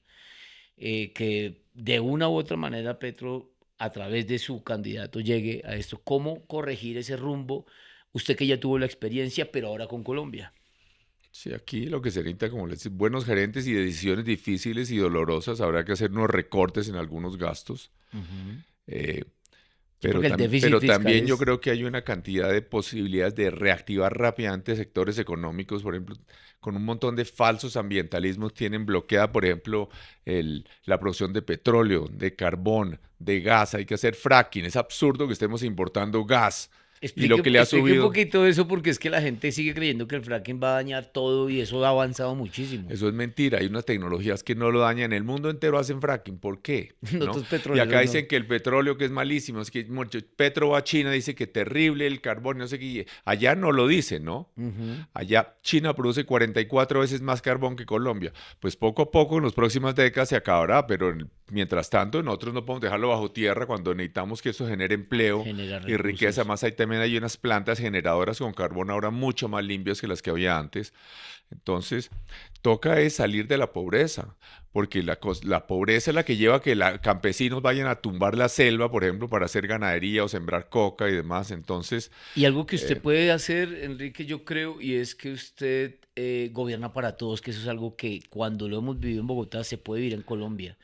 que de una u otra manera Petro, a través de su candidato, llegue a esto. ¿Cómo corregir ese rumbo? Usted que ya tuvo la experiencia, pero ahora con Colombia. Sí, aquí lo que se necesita, como les digo, buenos gerentes y decisiones difíciles y dolorosas. Habrá que hacer unos recortes en algunos gastos. Ujú. eh, Sí, pero, porque el déficit pero fiscal también yo es... creo que hay una cantidad de posibilidades de reactivar rápidamente sectores económicos. Por ejemplo, con un montón de falsos ambientalismos tienen bloqueada, por ejemplo, la producción de petróleo, de carbón, de gas. Hay que hacer fracking. Es absurdo que estemos importando gas. Y lo Explique, que le ha explique un subido... poquito eso porque es que la gente sigue creyendo que el fracking va a dañar todo y eso ha avanzado muchísimo. Eso es mentira. Hay unas tecnologías que no lo dañan. El mundo entero hacen fracking. ¿Por qué? ¿No? Nosotros Y acá petroleros no. dicen que el petróleo que es malísimo, es que Petro va a China, dice que terrible el carbón, no sé qué. Allá no lo dicen, ¿no? Ujú. Allá China produce 44 veces más carbón que Colombia. Pues poco a poco en las próximas décadas se acabará, pero mientras tanto nosotros no podemos dejarlo bajo tierra cuando necesitamos que eso genere empleo Genera y riqueza. recursos. Más ahí también hay unas plantas generadoras con carbón ahora mucho más limpias que las que había antes. Entonces, toca es salir de la pobreza, porque la pobreza es la que lleva a que campesinos vayan a tumbar la selva, por ejemplo, para hacer ganadería o sembrar coca y demás. Entonces, Y algo que usted eh, puede hacer, Enrique, yo creo, y es que usted gobierna para todos, que eso es algo que cuando lo hemos vivido en Bogotá se puede vivir en Colombia.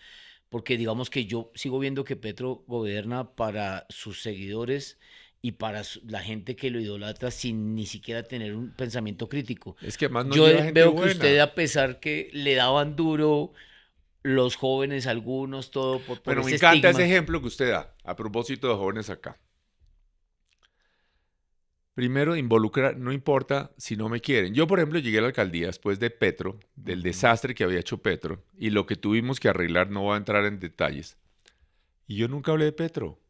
Porque digamos que yo sigo viendo que Petro gobierna para sus seguidores y para la gente que lo idolatra sin ni siquiera tener un pensamiento crítico. es que además no Yo lleva gente veo que usted, buena. a pesar que le daban duro los jóvenes, algunos, todo por Bueno, me ese encanta ese estigma. ejemplo que usted da, a propósito de jóvenes acá. Primero, involucrar, no importa si no me quieren. Yo, por ejemplo, llegué a la alcaldía después de Petro, del Ujú. desastre que había hecho Petro, y lo que tuvimos que arreglar, no voy a entrar en detalles. Y yo nunca hablé de Petro.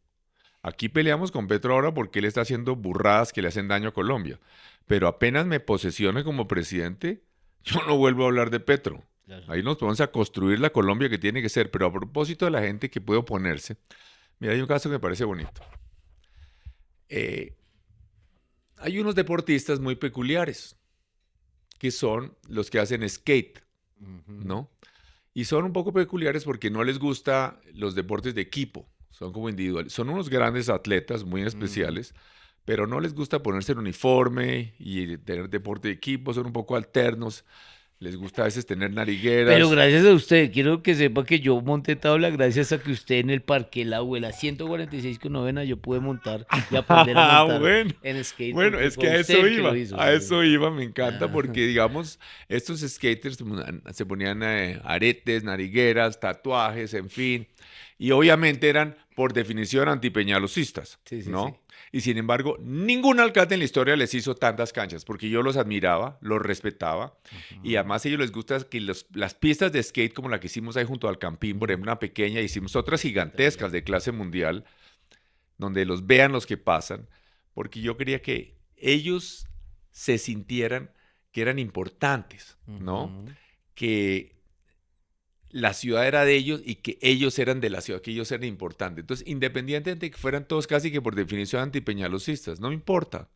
Aquí peleamos con Petro ahora porque él está haciendo burradas que le hacen daño a Colombia. Pero apenas me posesione como presidente, yo no vuelvo a hablar de Petro. Claro. Ahí nos vamos a construir la Colombia que tiene que ser. Pero a propósito de la gente que puede oponerse, mira, hay un caso que me parece bonito. Eh, Hay unos deportistas muy peculiares, que son los que hacen skate, Ujú. ¿no? Y son un poco peculiares porque no les gusta los deportes de equipo, son como individuales. Son unos grandes atletas, muy Ujú. especiales, pero no les gusta ponerse el uniforme y tener deporte de equipo, son un poco alternos, les gusta a veces tener Pero narigueras. gracias a usted, quiero que sepa que yo monté tabla gracias a que usted en el parque La Abuela 146 con novena yo pude montar y aprender a montar Bueno, en skate bueno, porque es fue que usted el que lo hizo. a Sí. eso iba, me encanta Ah, porque, digamos, estos skaters se ponían aretes, narigueras, tatuajes, en fin, y obviamente eran, por definición, antipeñalosistas, sí, sí, sí. ¿no? Y sin embargo, ningún alcalde en la historia les hizo tantas canchas, porque yo los admiraba, los respetaba, y Ujú, además a ellos les gusta que las pistas de skate, como la que hicimos ahí junto al Campín, por ujú. ejemplo, una pequeña, hicimos otras Espectacular. gigantescas de clase mundial, donde los vean los que pasan, porque yo quería que ellos se sintieran que eran importantes, ¿no? Ujú. Que la ciudad era de ellos y que ellos eran de la ciudad, que ellos eran importantes. Entonces, independientemente de que fueran todos casi que por definición antipeñalosistas, no me importa.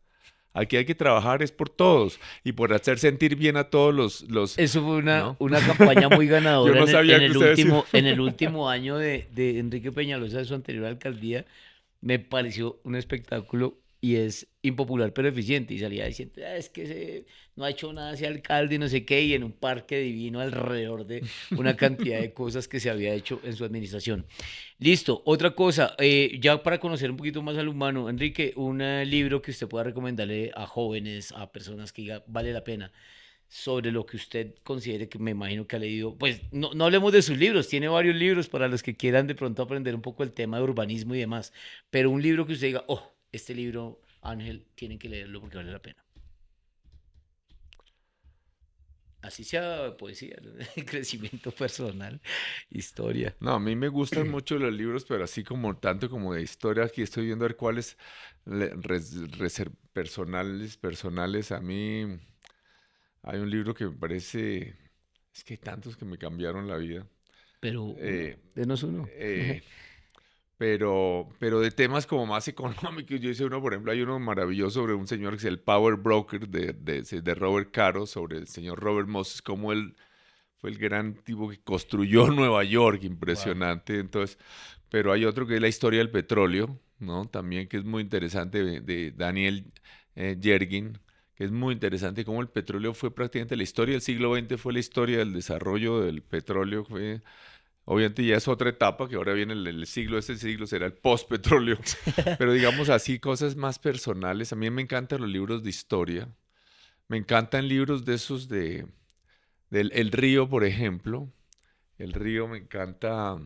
Aquí hay que trabajar es por todos y por hacer sentir bien a todos Eso fue ¿no? una campaña muy Yo ganadora no sabía que ustedes... en el último año de Enrique Peñalosa, de su anterior alcaldía. Me pareció un espectáculo y es impopular pero eficiente. Y salía diciendo, "Ah, es que no ha hecho nada ese alcalde y no sé qué", y en un parque divino alrededor de una cantidad de cosas que se había hecho en su administración. Listo, otra cosa, ya para conocer un poquito más al humano, Enrique, un libro que usted pueda recomendarle a jóvenes, a personas que diga, vale la pena. sobre lo que usted considere que me imagino que ha leído. Pues no hablemos de sus libros, tiene varios libros para los que quieran de pronto aprender un poco el tema de urbanismo y demás, pero un libro que usted diga, oh, este libro, Ángel, tienen que leerlo porque vale la pena. Así sea poesía, ¿no? Crecimiento personal, historia. No, a mí me gustan mucho los libros, pero así como tanto como de historia, aquí estoy viendo a ver cuáles personales. A mí hay un libro que me parece, es que hay tantos que me cambiaron la vida. Pero uno, Eh, denos uno. eh, pero de temas como más económicos, yo hice uno, por ejemplo, hay uno maravilloso sobre un señor que es el Power Broker de Robert Caro, sobre el señor Robert Moses, como él fue el gran tipo que construyó Nueva York, Wow. impresionante. Entonces, pero hay otro que es la historia del petróleo, ¿no? También que es muy interesante, de Daniel Yergin, que es muy interesante cómo el petróleo fue prácticamente la historia del siglo XX, fue la historia del desarrollo del petróleo, fue, obviamente ya es otra etapa, que ahora viene el siglo, este siglo será el post-petróleo, pero digamos así, cosas más personales. A mí me encantan los libros de historia, me encantan libros de esos del El Río, por ejemplo. El río me encanta,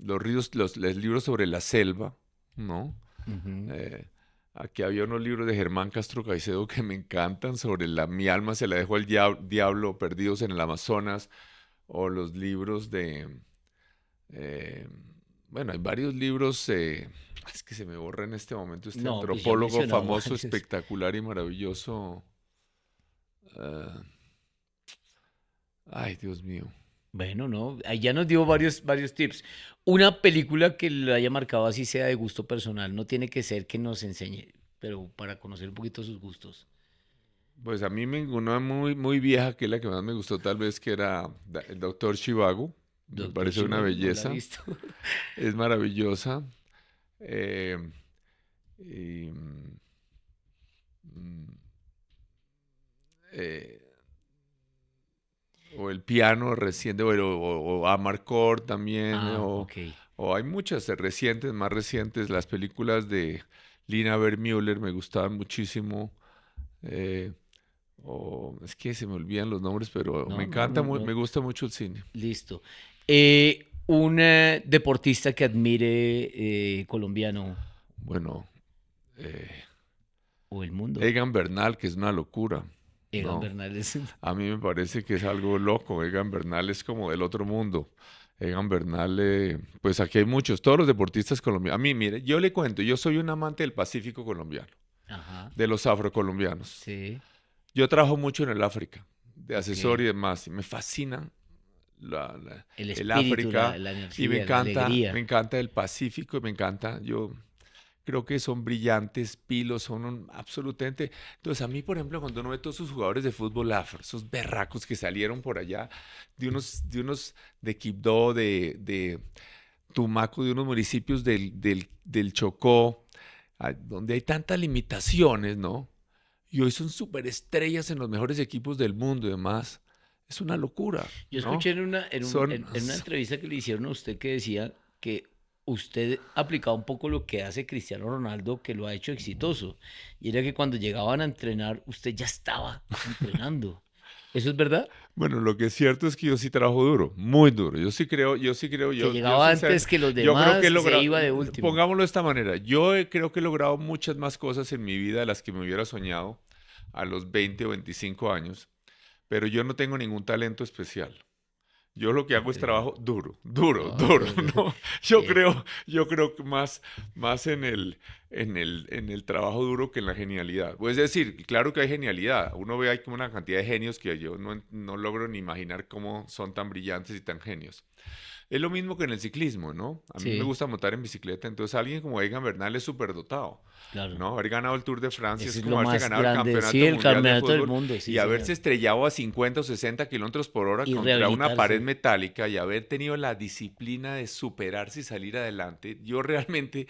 los ríos, los libros sobre la selva, ¿no? Ujú. Eh, Aquí había unos libros de Germán Castro Caicedo que me encantan sobre mi alma se la dejó al diablo, Perdidos en el Amazonas, o los libros eh, bueno, hay varios libros, es que se me borra en este momento este No, pues ya he antropólogo mencionado famoso, varios. espectacular y maravilloso. eh, Ay, Dios mío. Bueno, no, ahí ya nos dio varios tips. Una película que lo haya marcado así sea de gusto personal, no tiene que ser que nos enseñe, pero para conocer un poquito sus gustos. Pues a mí una muy vieja, que es la que más me gustó tal vez, que era el Doctor Chivago. Me Doctor parece una Shivago, no la he belleza, visto. es maravillosa. eh, y, mm, eh, o el piano reciente, o Amarcord también, Ah, ok. o hay muchas recientes, más recientes. Las películas de Lina Wertmüller me gustaban muchísimo. eh, es que se me olvidan los nombres, pero me No, no, encanta, no, no. me gusta mucho el cine. Listo. Un deportista que admire colombiano Bueno, eh, o el mundo. Egan Bernal, que es una locura, Egan ¿no? Bernal. A mí me parece que es algo loco. Egan Bernal es como del otro mundo. Egan Bernal, pues aquí hay muchos, todos los deportistas colombianos. A mí, mire, yo le cuento, yo soy un amante del Pacífico colombiano, Ajá, de los afrocolombianos. sí, Yo trabajo mucho en el África, de asesor y ok. demás, y me fascina El el espíritu, África, la y energía, la me alegría. encanta el Pacífico, y me encanta, yo creo que son brillantes, pilos, absolutamente. Entonces, a mí, por ejemplo, cuando uno ve todos esos jugadores de fútbol afro, esos berracos que salieron por allá, de Quibdó, de Tumaco, de unos municipios del Chocó, donde hay tantas limitaciones, ¿no? Y hoy son superestrellas en los mejores equipos del mundo y demás. Es una locura, Yo escuché ¿no? Son, en una entrevista que le hicieron a usted que decía que usted aplicaba un poco lo que hace Cristiano Ronaldo, que lo ha hecho exitoso. Y era que cuando llegaban a entrenar, usted ya estaba entrenando. ¿Eso es verdad? bueno, lo que es cierto es que yo sí trabajo duro, muy duro. Que Yo llegaba antes sinceramente, que los yo creo que he demás y se logrado, iba de último. pongámoslo de esta manera, creo que he logrado muchas más cosas en mi vida de las que me hubiera soñado a los 20 o 25 años, pero yo no tengo ningún talento especial. Yo lo que hago es Ok. trabajo duro, duro, No, duro, ¿no? eh, Yo creo que más en el trabajo duro que en la genialidad. Pues es decir, claro que hay genialidad. Uno ve ahí como una cantidad de genios que yo no logro ni imaginar cómo son tan brillantes y tan genios. Es lo mismo que en el ciclismo, ¿no? A mí me sí, gusta montar en bicicleta, entonces alguien como Egan Bernal es súper dotado, claro. ¿no? Haber ganado el Tour de Francia Ese es es como lo haberse más ganado el grande. Sí, Campeonato el Mundial de campeonato del Fútbol mundo, sí, y señor. haberse estrellado a 50 o 60 kilómetros por hora Y contra una pared rehabilitarse. metálica y haber tenido la disciplina de superarse y salir adelante. Yo realmente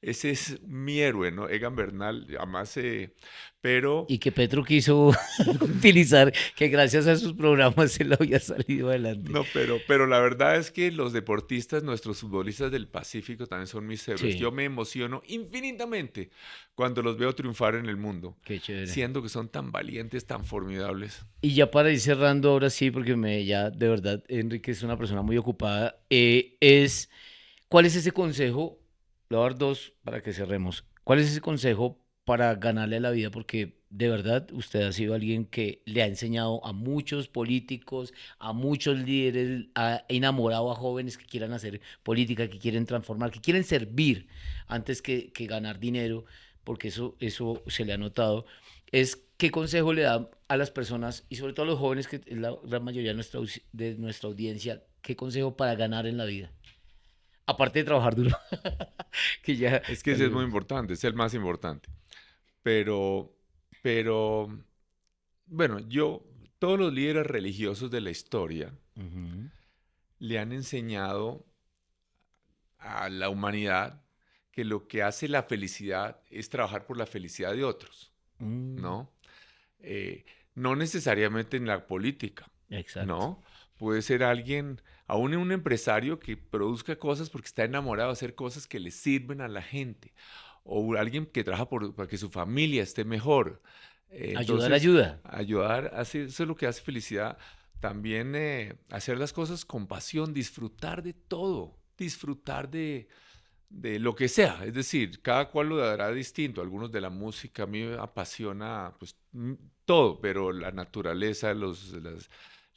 ese es mi héroe, ¿no? Egan Bernal, además, pero Y que Petro quiso utilizar, que gracias a sus programas él había salido adelante. no, pero la verdad es que los deportistas, nuestros futbolistas del Pacífico también son mis héroes. Yo Sí, me emociono infinitamente cuando los veo triunfar en el mundo, qué chévere. siendo que son tan valientes, tan formidables. Y ya para ir cerrando ahora sí, porque ya de verdad Enrique es una persona muy ocupada, ¿cuál es ese consejo? Le voy a dar dos para que cerremos. ¿Cuál es ese consejo para ganarle a la vida? Porque de verdad usted ha sido alguien que le ha enseñado a muchos políticos, a muchos líderes, ha enamorado a jóvenes que quieran hacer política, que quieren transformar, que quieren servir antes que ganar dinero, porque eso se le ha notado. ¿Qué consejo le da a las personas y sobre todo a los jóvenes, que es la gran mayoría de nuestra audiencia, qué consejo para ganar en la vida? Aparte de trabajar duro, que Es que ya ese lo es muy vimos. importante, es el más importante. Pero, pero, bueno, todos los líderes religiosos de la historia Ujú. le han enseñado a la humanidad que lo que hace la felicidad es trabajar por la felicidad de otros, Mm, ¿no? Eh, no necesariamente en la política, exacto. ¿no? Puede ser alguien, aún un empresario que produzca cosas porque está enamorado de hacer cosas que le sirven a la gente, o alguien que trabaja para que su familia esté mejor. Ayudar, Entonces, ayuda. ayudar, eso es lo que hace felicidad. También hacer las cosas con pasión, disfrutar de todo, disfrutar de lo que sea, es decir, cada cual lo dará distinto. Algunos de la música, a mí me apasiona pues todo, pero la naturaleza,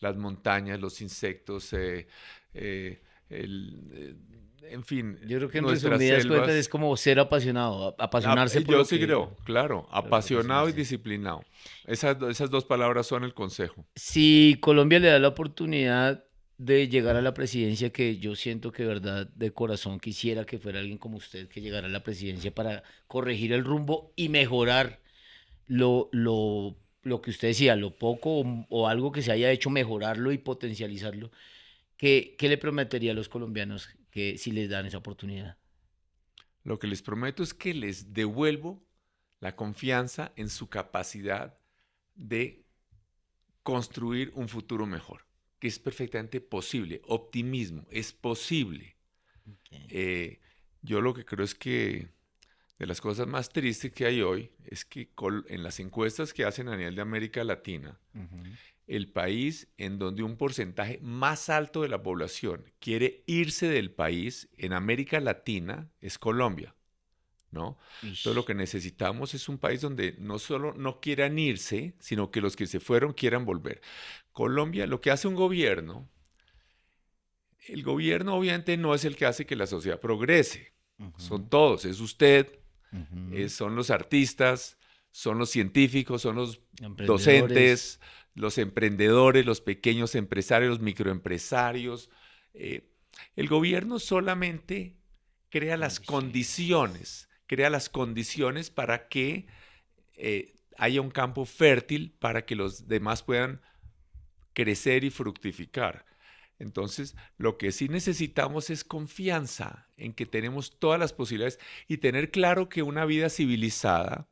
las montañas, los insectos, el, en fin, Yo creo que en nuestras resumidas cuentas es selvas. como ser apasionado, apasionarse por Yo lo sí creo, claro, por lo que apasionado y apasionarse. disciplinado. Esas dos palabras son el consejo. Si Colombia le da la oportunidad de llegar a la presidencia, que yo siento que de verdad de corazón quisiera que fuera alguien como usted que llegara a la presidencia para corregir el rumbo y mejorar lo que usted decía, lo poco o algo que se haya hecho, mejorarlo y potencializarlo, ¿qué le prometería a los colombianos que si les dan esa oportunidad? Lo que les prometo es que les devuelvo la confianza en su capacidad de construir un futuro mejor, que es perfectamente posible. Optimismo, es posible. Ok. Eh, yo lo que creo es que de las cosas más tristes que hay hoy es que en las encuestas que hacen a nivel de América Latina, Ujú. el país en donde un porcentaje más alto de la población quiere irse del país en América Latina es Colombia, ¿no? Entonces lo Ish, que necesitamos es un país donde no solo no quieran irse, sino que los que se fueron quieran volver. Colombia, lo que hace un gobierno, el gobierno obviamente no es el que hace que la sociedad progrese, son ujú, todos, es usted, ujú. son los artistas, son los científicos, son los Emprendedores. docentes, los emprendedores, los pequeños empresarios, los microempresarios. Eh, el gobierno solamente Condiciones. crea las condiciones para que haya un campo fértil para que los demás puedan crecer y fructificar. Entonces, lo que sí necesitamos es confianza en que tenemos todas las posibilidades y tener claro que una vida civilizada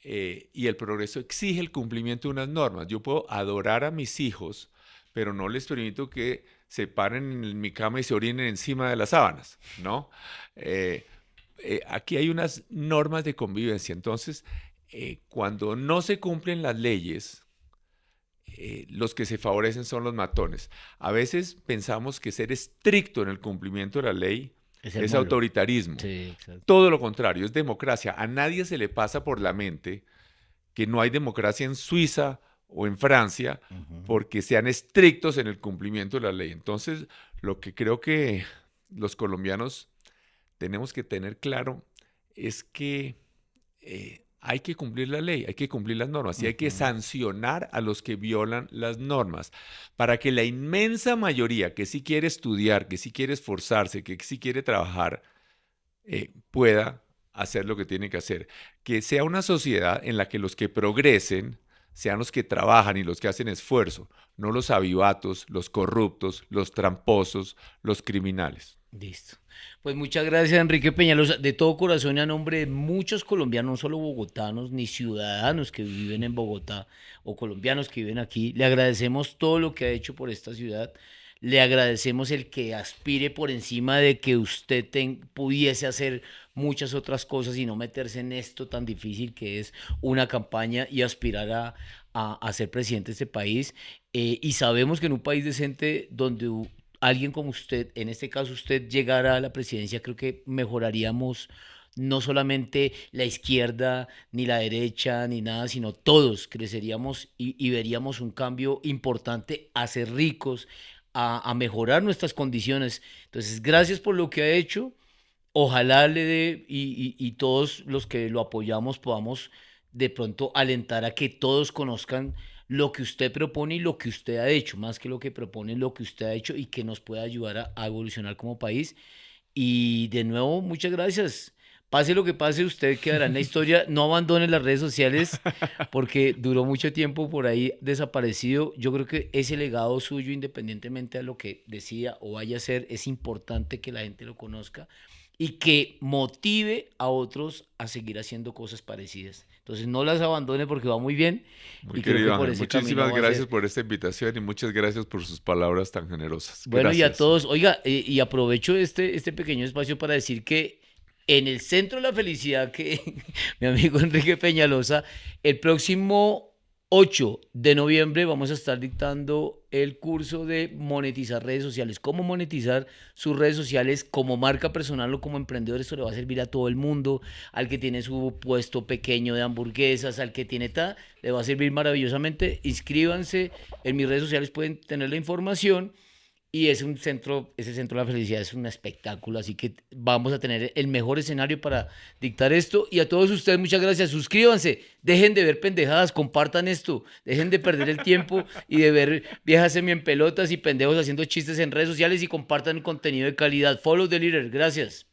y el progreso exige el cumplimiento de unas normas. Yo puedo adorar a mis hijos, pero no les permito que se paren en mi cama y se orinen encima de las sábanas, ¿no? Eh, aquí hay unas normas de convivencia. Entonces, cuando no se cumplen las leyes, los que se favorecen son los matones. A veces pensamos que ser estricto en el cumplimiento de la ley Es el es malo. autoritarismo. Sí, exacto. Todo lo contrario, es democracia. A nadie se le pasa por la mente que no hay democracia en Suiza o en Francia Ujú. porque sean estrictos en el cumplimiento de la ley. Entonces, lo que creo que los colombianos tenemos que tener claro es que hay que cumplir la ley, hay que cumplir las normas y hay que Ujú. sancionar a los que violan las normas para que la inmensa mayoría que sí quiere estudiar, que sí quiere esforzarse, que sí quiere trabajar, pueda hacer lo que tiene que hacer. Que sea una sociedad en la que los que progresen sean los que trabajan y los que hacen esfuerzo, no los avivatos, los corruptos, los tramposos, los criminales. Listo. Pues muchas gracias, Enrique Peñalosa. De todo corazón y a nombre de muchos colombianos, no solo bogotanos ni ciudadanos que viven en Bogotá o colombianos que viven aquí, le agradecemos todo lo que ha hecho por esta ciudad. Le agradecemos el que aspire por encima de que usted pudiese hacer muchas otras cosas y no meterse en esto tan difícil que es una campaña y aspirar a ser presidente de este país. Y sabemos que en un país decente donde alguien como usted, en este caso usted, llegara a la presidencia, creo que mejoraríamos no solamente la izquierda, ni la derecha, ni nada, sino todos creceríamos y veríamos un cambio importante a ser ricos, a mejorar nuestras condiciones. Entonces, gracias por lo que ha hecho. Ojalá le dé y todos los que lo apoyamos podamos de pronto alentar a que todos conozcan lo que usted propone y lo que usted ha hecho, más que lo que propone, lo que usted ha hecho y que nos pueda ayudar a evolucionar como país. Y de nuevo, muchas gracias. Pase lo que pase, usted quedará en la historia. No abandone las redes sociales porque duró mucho tiempo por ahí desaparecido. Yo creo que ese legado suyo, independientemente de lo que decida o vaya a hacer, es importante que la gente lo conozca y que motive a otros a seguir haciendo cosas parecidas. Entonces no las abandone porque va muy bien Muy y creo que querido por Ángel, ese camino muchísimas va a gracias ser. por esta invitación y muchas gracias por sus palabras tan generosas. Bueno, y a Gracias. todos, oiga, y aprovecho este pequeño espacio para decir que en el Centro de la Felicidad, que mi amigo Enrique Peñalosa, el próximo 8 de noviembre vamos a estar dictando el curso de monetizar redes sociales, cómo monetizar sus redes sociales como marca personal o como emprendedor. Esto le va a servir a todo el mundo, al que tiene su puesto pequeño de hamburguesas, al que tiene le va a servir maravillosamente. Inscríbanse, en mis redes sociales pueden tener la información. Y es un centro, ese centro de la felicidad es un espectáculo, así que vamos a tener el mejor escenario para dictar esto. Y a todos ustedes, muchas gracias. Suscríbanse, dejen de ver pendejadas, compartan esto, dejen de perder el tiempo y de ver viejas semi en pelotas y pendejos haciendo chistes en redes sociales y compartan contenido de calidad. Follow the leader, gracias.